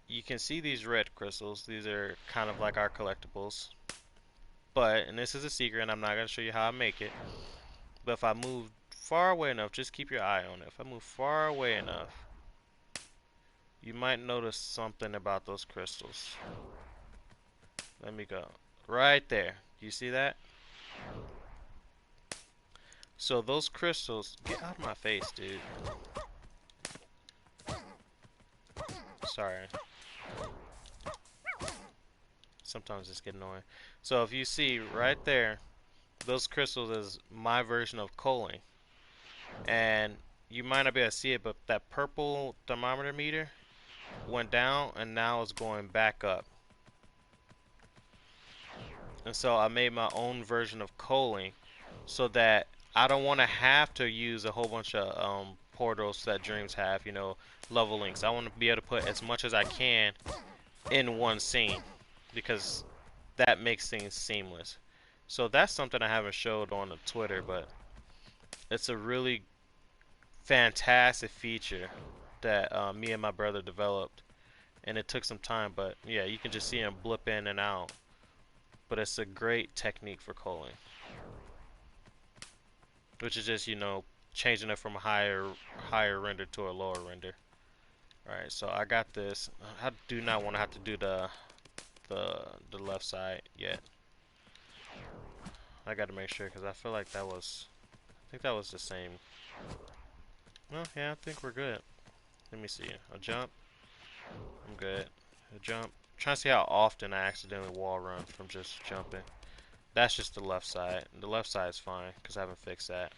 You can see these red crystals. These are kind of like our collectibles. But, and this is a secret, and I'm not going to show you how I make it. But if I move far away enough, just keep your eye on it. If I move far away enough, you might notice something about those crystals. Let me go. Right there. You see that? So those crystals, get out of my face, dude. Sorry. Sometimes it's get annoying. So if you see right there, those crystals is my version of coaling. And you might not be able to see it, but that purple thermometer meter went down and now it's going back up. And so I made my own version of coaling so that I don't want to have to use a whole bunch of portals that Dreams have, level links. I want to be able to put as much as I can in one scene because that makes things seamless. So that's something I haven't showed on the Twitter, but it's a really fantastic feature that me and my brother developed, and it took some time, but yeah, you can just see him blip in and out. But it's a great technique for culling, which is just changing it from a higher render to a lower render. All right, so I got this. I do not want to have to do the left side yet. I got to make sure because I feel like I think that was the same. Well, yeah, I think we're good. Let me see. A jump. I'm good. A jump. I'm trying to see how often I accidentally wall run from just jumping. That's just the left side. The left side is fine because I haven't fixed that.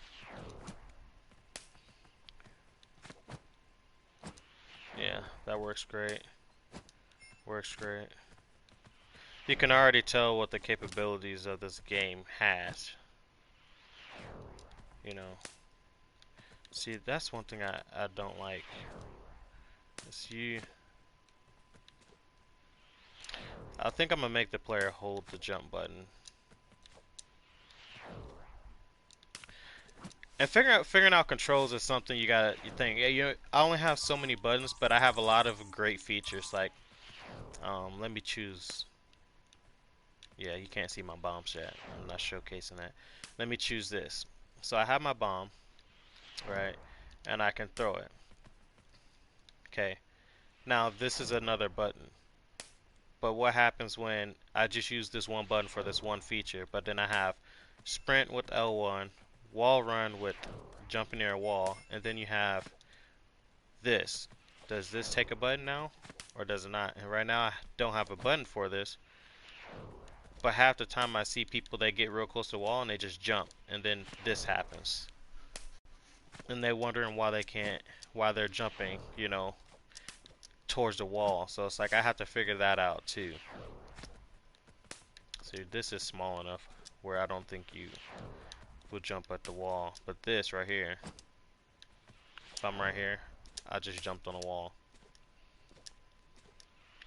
Yeah, that works great. Works great. You can already tell what the capabilities of this game has. You know. See, that's one thing I don't like. It's you. I think I'm gonna make the player hold the jump button. And figuring out controls is something you think. Yeah, I only have so many buttons, but I have a lot of great features. Like, let me choose. Yeah, you can't see my bombs yet. I'm not showcasing that. Let me choose this. So I have my bomb, right, and I can throw it. Okay. Now this is another button. But what happens when I just use this one button for this one feature, but then I have sprint with L1, wall run with jumping near a wall, and then you have this. Does this take a button now? Or does it not? And right now I don't have a button for this. But half the time I see people that get real close to the wall and they just jump. And then this happens. And they're wondering why they're jumping, towards the wall. So it's like I have to figure that out too. See, this is small enough where I don't think you would jump at the wall. But this right here, if I'm right here, I just jumped on a wall.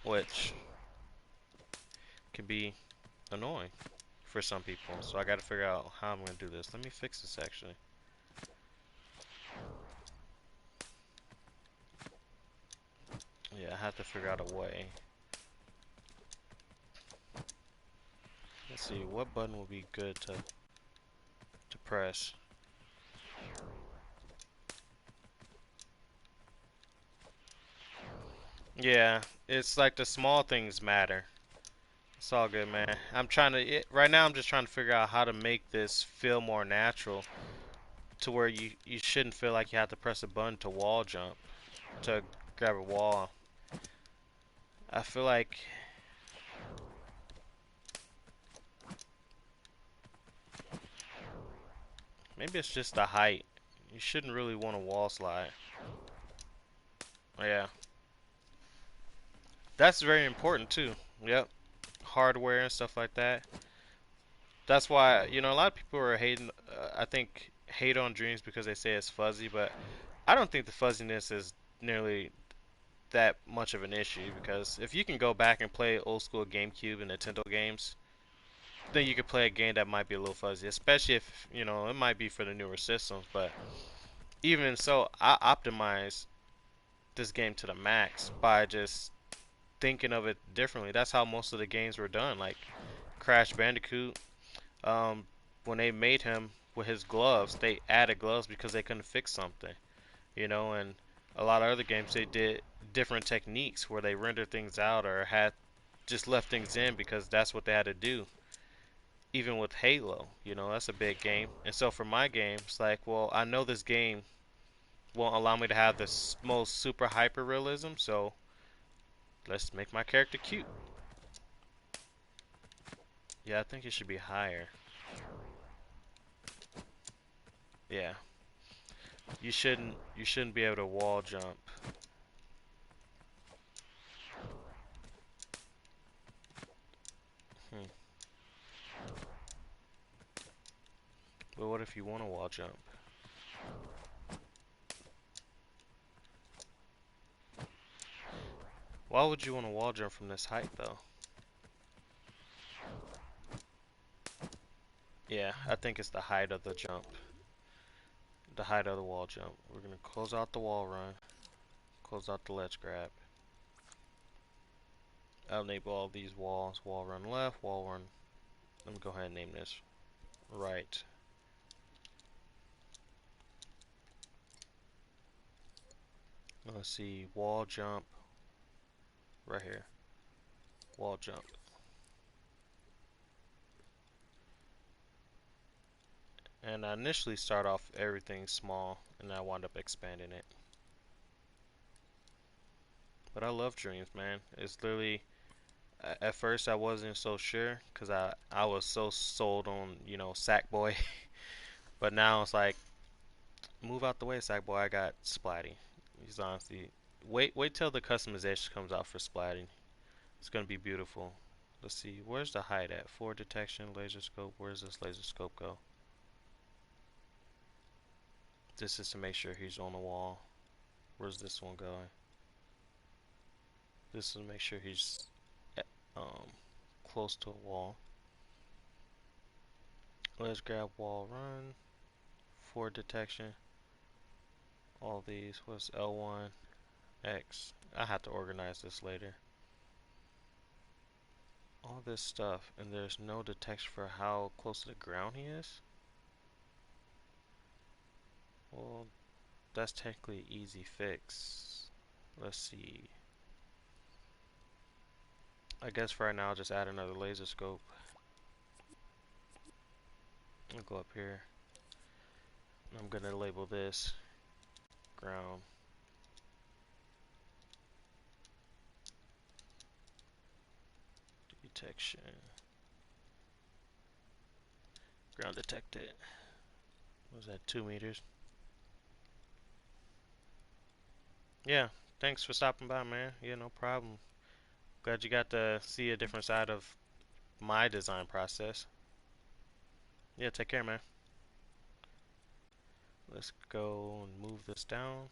Which can be annoying for some people. So I gotta figure out how I'm gonna do this. Let me fix this actually. Yeah, I have to figure out a way. Let's see, what button would be good to press? Yeah, it's like the small things matter. It's all good, man. Right now I'm just trying to figure out how to make this feel more natural to where you shouldn't feel like you have to press a button to wall jump, to grab a wall. I feel like maybe it's just the height. You shouldn't really want to wall slide. Yeah. That's very important too. Yep. Hardware and stuff like that. That's why, a lot of people are hating, I think, hate on Dreams because they say it's fuzzy, but I don't think the fuzziness is nearly that much of an issue because if you can go back and play old school GameCube and Nintendo games, then you could play a game that might be a little fuzzy, especially if, it might be for the newer systems, but even so, I optimize this game to the max by just thinking of it differently. That's how most of the games were done, like Crash Bandicoot. Um, when they made him with his gloves, they added gloves because they couldn't fix something, and a lot of other games they did different techniques where they rendered things out or had just left things in because that's what they had to do. Even with Halo, that's a big game. And so for my game, it's like, well, I know this game won't allow me to have the most super hyper realism, so let's make my character cute. Yeah, I think it should be higher. Yeah. You shouldn't be able to wall jump. Hmm. But what if you want to wall jump? Why would you want to wall jump from this height though? Yeah, I think it's the height of the jump. the height of the wall jump. We're gonna close out the wall run, close out the ledge grab. I'll enable all these walls. Wall run left, wall run. Let me go ahead and name this right. Let's see, wall jump right here. Wall jump. And I initially start off everything small, and I wound up expanding it. But I love Dreams, man. It's literally, at first I wasn't so sure, because I was so sold on, you know, Sackboy. But now it's like, move out the way, Sackboy. I got Splatty. He's honestly, wait till the customization comes out for Splatty. It's gonna be beautiful. Let's see, where's the height at? Forward detection, laser scope. Where's this laser scope go? This is to make sure he's on the wall. Where's this one going? This is to make sure he's close to a wall. Let's grab wall run. Forward detection. All these. What's L1? X. I have to organize this later. All this stuff, and there's no detection for how close to the ground he is? Well, that's technically an easy fix. Let's see. I guess for right now I'll just add another laser scope. I'll go up here. I'm gonna label this ground. Detection. Ground detected. What was that, 2 meters? Yeah, thanks for stopping by, man. Yeah, no problem. Glad you got to see a different side of my design process. Yeah, take care, man. Let's go and move this down.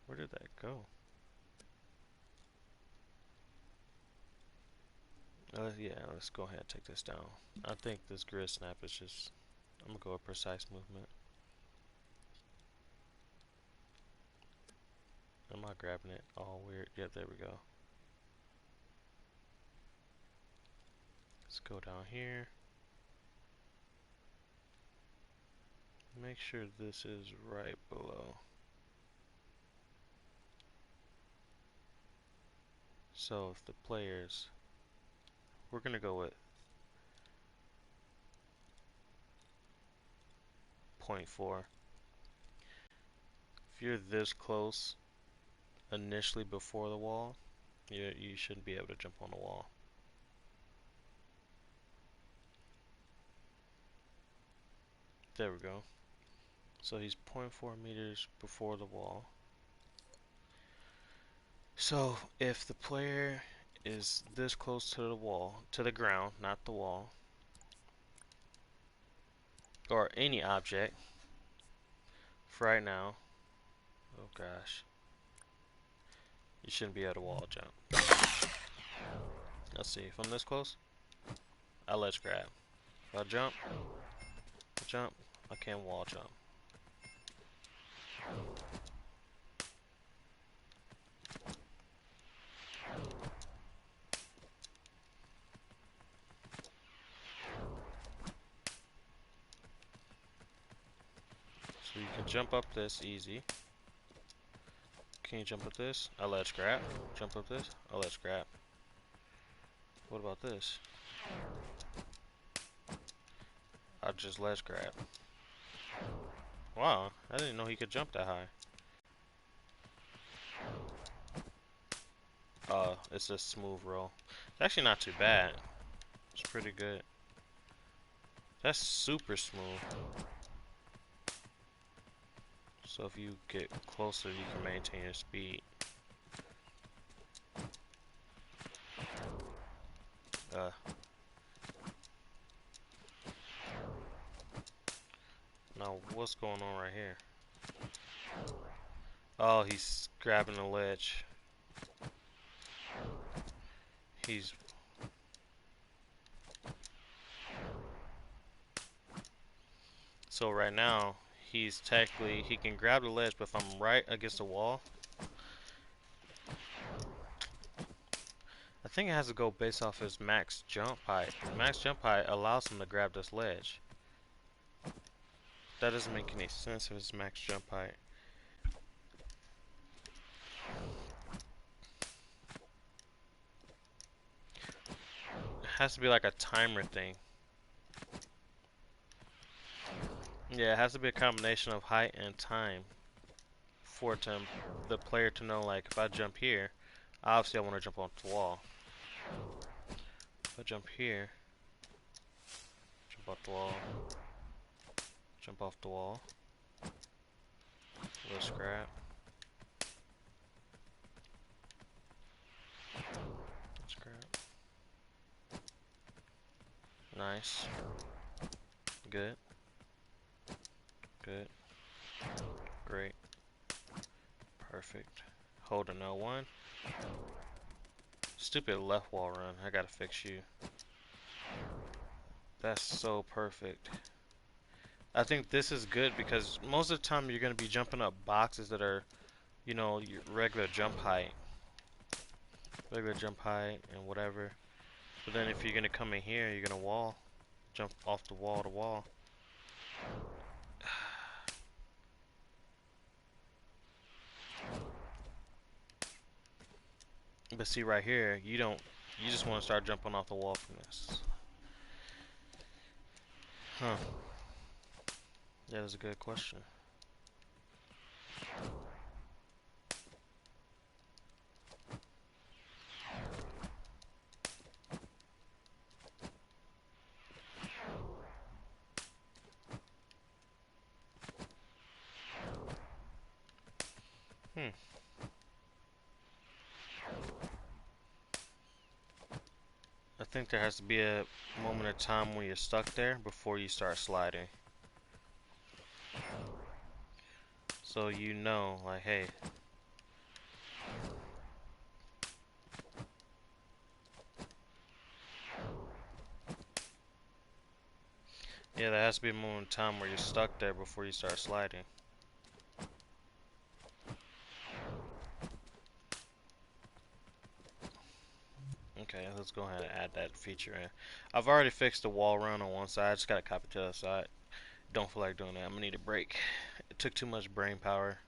Where did that go? Yeah, let's go ahead and take this down. I think this grid snap is just, I'm gonna go with precise movement. I'm not grabbing it all weird. Yep, there we go. Let's go down here. Make sure this is right below. So if the players, we're gonna go with 0.4. If you're this close initially before the wall, you shouldn't be able to jump on the wall. There we go. So he's 0.4 meters before the wall. So if the player is this close to the wall, to the ground, not the wall, or any object, for right now, oh gosh, you shouldn't be able to wall jump. Let's see, if I'm this close, I let's grab. If I jump, I can't wall jump. So you can jump up this easy. Can you jump up this? I let's grab. Jump up this? I let's grab. What about this? I just let's grab. Wow, I didn't know he could jump that high. It's a smooth roll. It's actually not too bad. It's pretty good. That's super smooth. So if you get closer, you can maintain your speed. Now what's going on right here? Oh, he's grabbing the ledge. he's so right now he's technically he can grab the ledge, but if I'm right against the wall, I think it has to go based off his max jump height. Max jump height allows him to grab this ledge. That doesn't make any sense if it's max jump height. It has to be like a timer thing. Yeah, it has to be a combination of height and time for the player to know, like, if I jump here, obviously I want to jump off the wall. If I jump here, jump off the wall, jump off the wall, little scrap, scrap, nice, good, good, great, perfect. Hold an L1. Stupid left wall run, I gotta fix you. That's so perfect. I think this is good because most of the time you're gonna be jumping up boxes that are, you know, your regular jump height. And whatever. But then if you're gonna come in here, you're gonna jump off the wall to wall. But see right here, you just want to start jumping off the wall from this. Huh. That is a good question. Hmm. I think there has to be a moment of time when you're stuck there before you start sliding. So you know, like, hey. Yeah, there has to be a moment of time where you're stuck there before you start sliding. Okay, let's go ahead and add that feature in. I've already fixed the wall run on one side. I just gotta copy to the other side. Don't feel like doing that. I'm gonna need a break. It took too much brain power.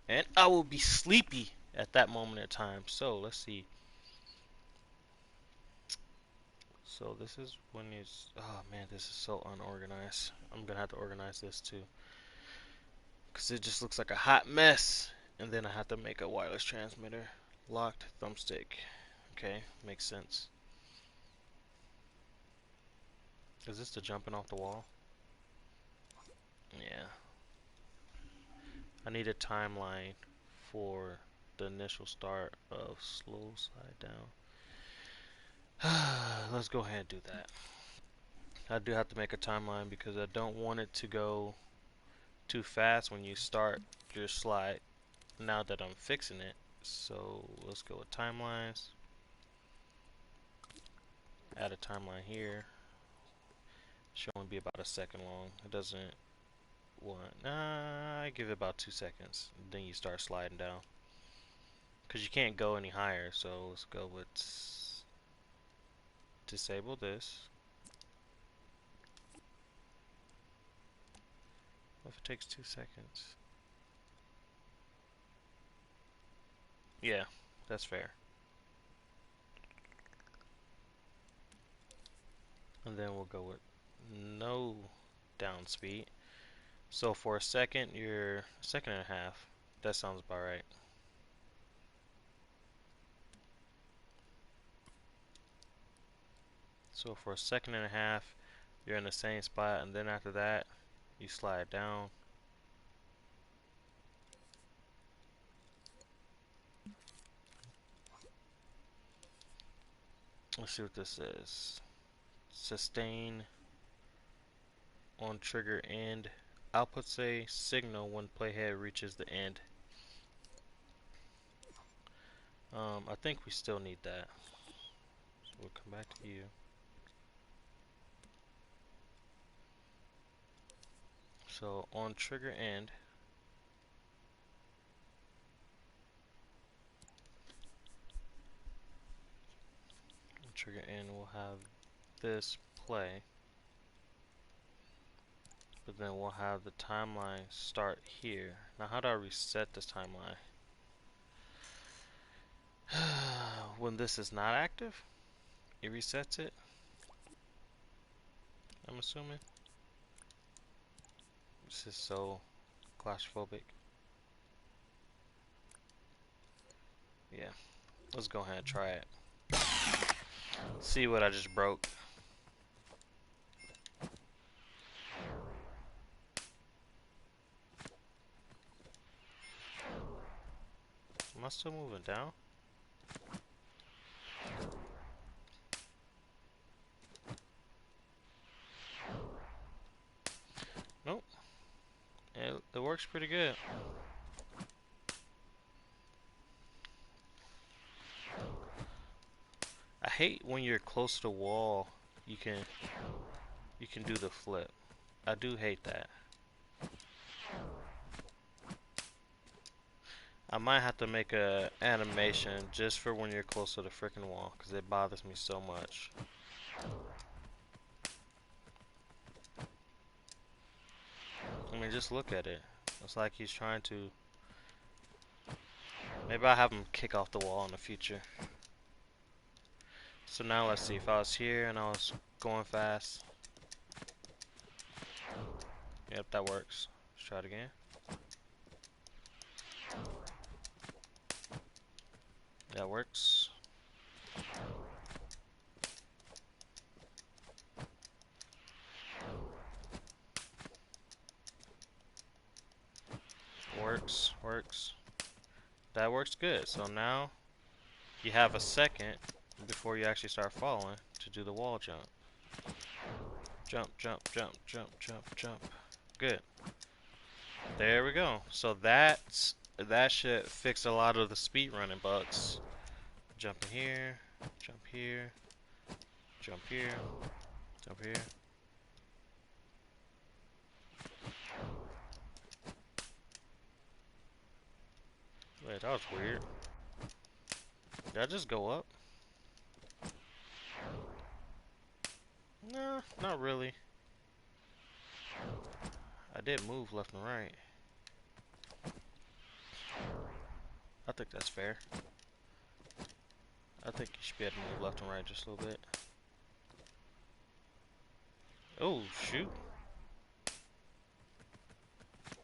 And I will be sleepy at that moment in time. So, let's see. So, this is when it's... Oh, man, this is so unorganized. I'm gonna have to organize this, too. Because it just looks like a hot mess. And then I have to make a wireless transmitter. Locked thumbstick. Okay, makes sense. Is this the jumping off the wall? Yeah. I need a timeline for the initial start of slow slide down. Let's go ahead and do that. I do have to make a timeline because I don't want it to go too fast when you start your slide now that I'm fixing it. So let's go with timelines. Add a timeline here. Should only be about a second long. It doesn't want, I give it about 2 seconds. Then you start sliding down. Because you can't go any higher, so let's go with disable this. What if it takes 2 seconds? Yeah, that's fair. And then we'll go with no down speed. So for a second, you're a second and a half. That sounds about right. So for a second and a half, you're in the same spot, and then after that, you slide down. Let's see what this is. Sustain on trigger end. Outputs a signal when playhead reaches the end. I think we still need that. We'll come back to you. So on trigger end, we'll have this play, but then we'll have the timeline start here. Now how do I reset this timeline? When this is not active, it resets it, I'm assuming. This is so claustrophobic. Yeah, let's go ahead and try it. See what I just broke. Am I still moving down? Nope. It works pretty good. I hate when you're close to the wall, you can do the flip. I do hate that. I might have to make a animation just for when you're close to the freaking wall, because it bothers me so much. I mean, just look at it. It's like he's trying to... Maybe I'll have him kick off the wall in the future. So now let's see, if I was here and I was going fast. Yep, that works. Let's try it again. That works. Works. That works good. So now you have a second before you actually start falling to do the wall jump. Jump, jump, jump, jump, jump, jump. Good. There we go. So that should fix a lot of the speed running bugs. Jump in here, jump here, jump here, jump here. Wait, that was weird. Did I just go up? No, not really. I did move left and right. I think that's fair. I think you should be able to move left and right just a little bit. Oh, shoot.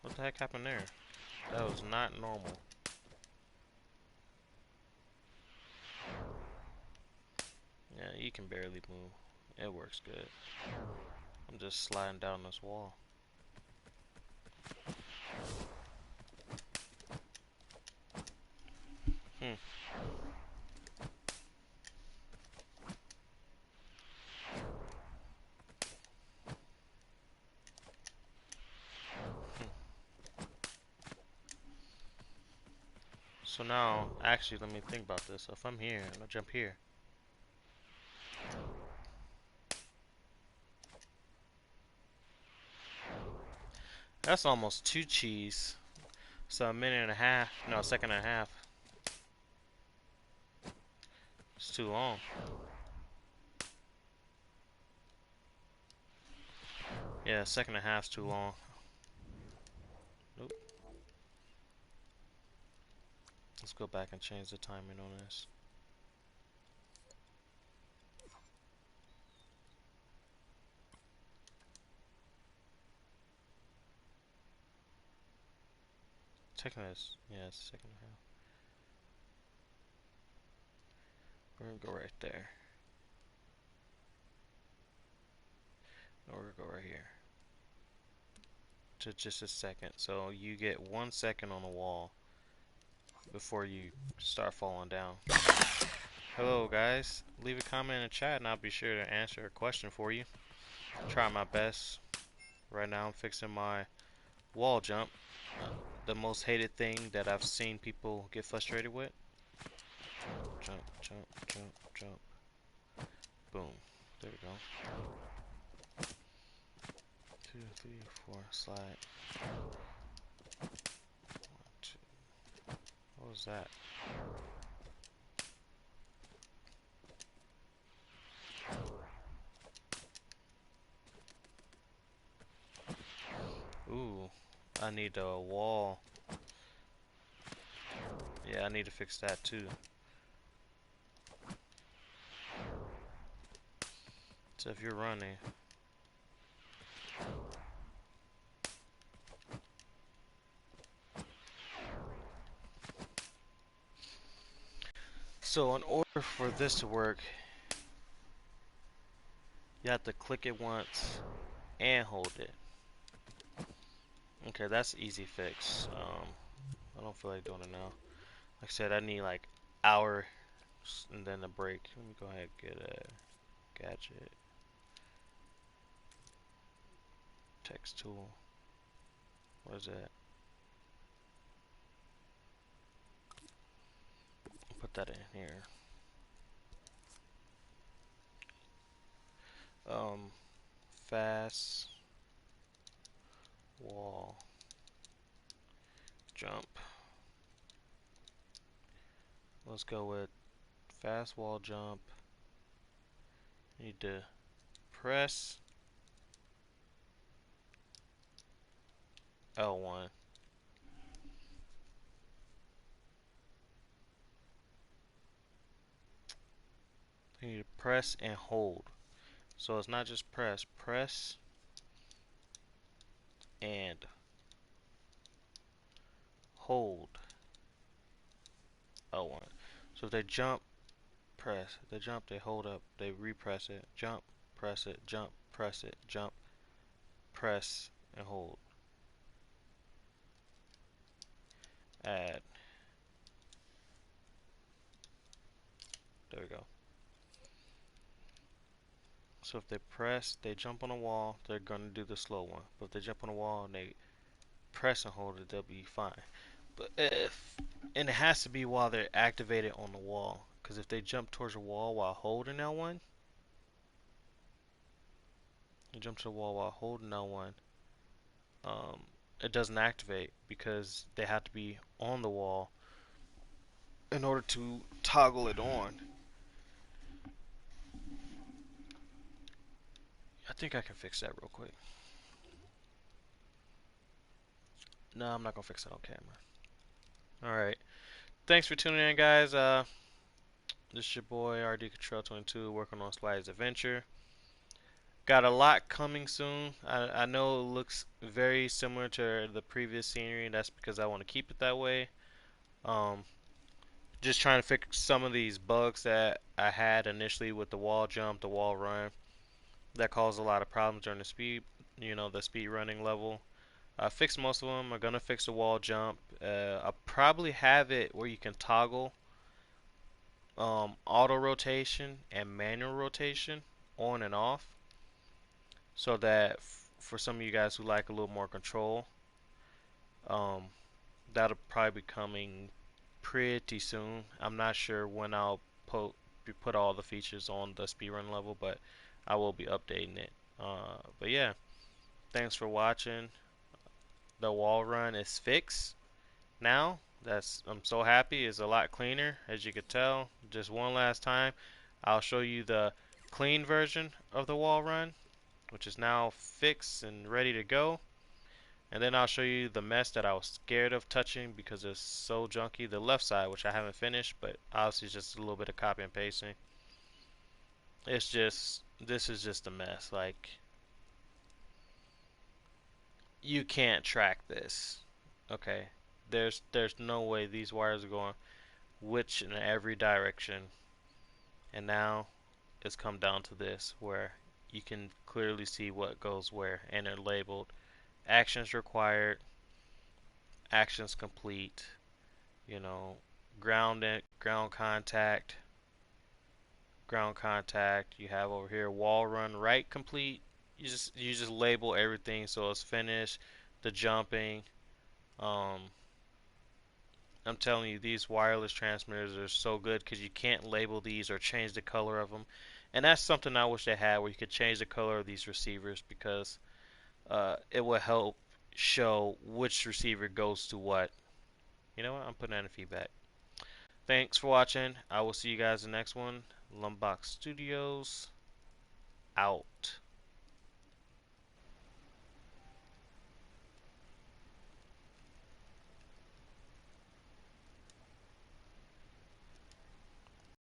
What the heck happened there? That was not normal. Yeah, you can barely move. It works good. I'm just sliding down this wall. So now, actually, let me think about this. So if I'm here and I jump here, that's almost 2 cheese. So a minute and a half, no, a second and a half. It's too long. Yeah, a second and a half's too long. Nope. Let's go back and change the timing on this. Taking this, yeah, it's a second and a half. We're gonna go right there. No, we're gonna go right here. To just a second. So you get 1 second on the wall before you start falling down. Hello guys, leave a comment in the chat and I'll be sure to answer a question for you. Try my best. Right now I'm fixing my wall jump. The most hated thing that I've seen people get frustrated with. Jump, jump, jump, jump. Boom. There we go. 2, 3, 4. Slide. 1, 2. What was that? Ooh, I need a wall. Yeah, I need to fix that too. So if you're running, so in order for this to work, you have to click it once and hold it. Okay, that's easy fix. I don't feel like doing it now. Like I said, I need like hour and then a break. Let me go ahead and get a gadget. Text tool. What is that? Put that in here. Fast wall jump. Let's go with fast wall jump. Need to press L1. You need to press and hold. So it's not just press, press and hold L1. So if they jump, press. If they jump, they hold up, they repress it, jump, press it, jump, press it, jump, press, and hold. Add. There we go. So if they press, they jump on a wall, they're gonna do the slow one. But if they jump on a wall and they press and hold it, they'll be fine. But and it has to be while they're activated on the wall. Because if they jump towards a wall while holding L1, they jump to the wall while holding L1, it doesn't activate because they have to be on the wall in order to toggle it on. I think I can fix that real quick. No, I'm not gonna fix it on camera. Alright. Thanks for tuning in, guys. This is your boy RD Control 22 working on Splattys Adventure. Got a lot coming soon. I know it looks very similar to the previous scenery, and that's because I want to keep it that way. Um, just trying to fix some of these bugs that I had initially with the wall jump, the wall run, that caused a lot of problems during the the speed running level. I fixed most of them. I'm gonna fix the wall jump. I'll probably have it where you can toggle auto rotation and manual rotation on and off, so that for some of you guys who like a little more control, um, that'll probably be coming pretty soon. I'm not sure when I'll put all the features on the speedrun level, but I will be updating it. But yeah, thanks for watching. The wall run is fixed now. I'm so happy. It's a lot cleaner, as you could tell. Just one last time, I'll show you the clean version of the wall run, which is now fixed and ready to go. And then I'll show you the mess that I was scared of touching because it's so junky. The left side, which I haven't finished, but obviously it's just a little bit of copy and pasting. This is just a mess. Like, you can't track this. Okay, there's no way these wires are going which in every direction. And now it's come down to this where you can clearly see what goes where, and they're labeled actions required, actions complete, you know, ground contact, you have over here wall run right complete. You just label everything so it's finished. The jumping, um I'm telling you, these wireless transmitters are so good because you can't label these or change the color of them. And that's something I wish they had, where you could change the color of these receivers, because it will help show which receiver goes to what. You know what? I'm putting that in feedback. Thanks for watching. I will see you guys in the next one. Lumbach Studios out.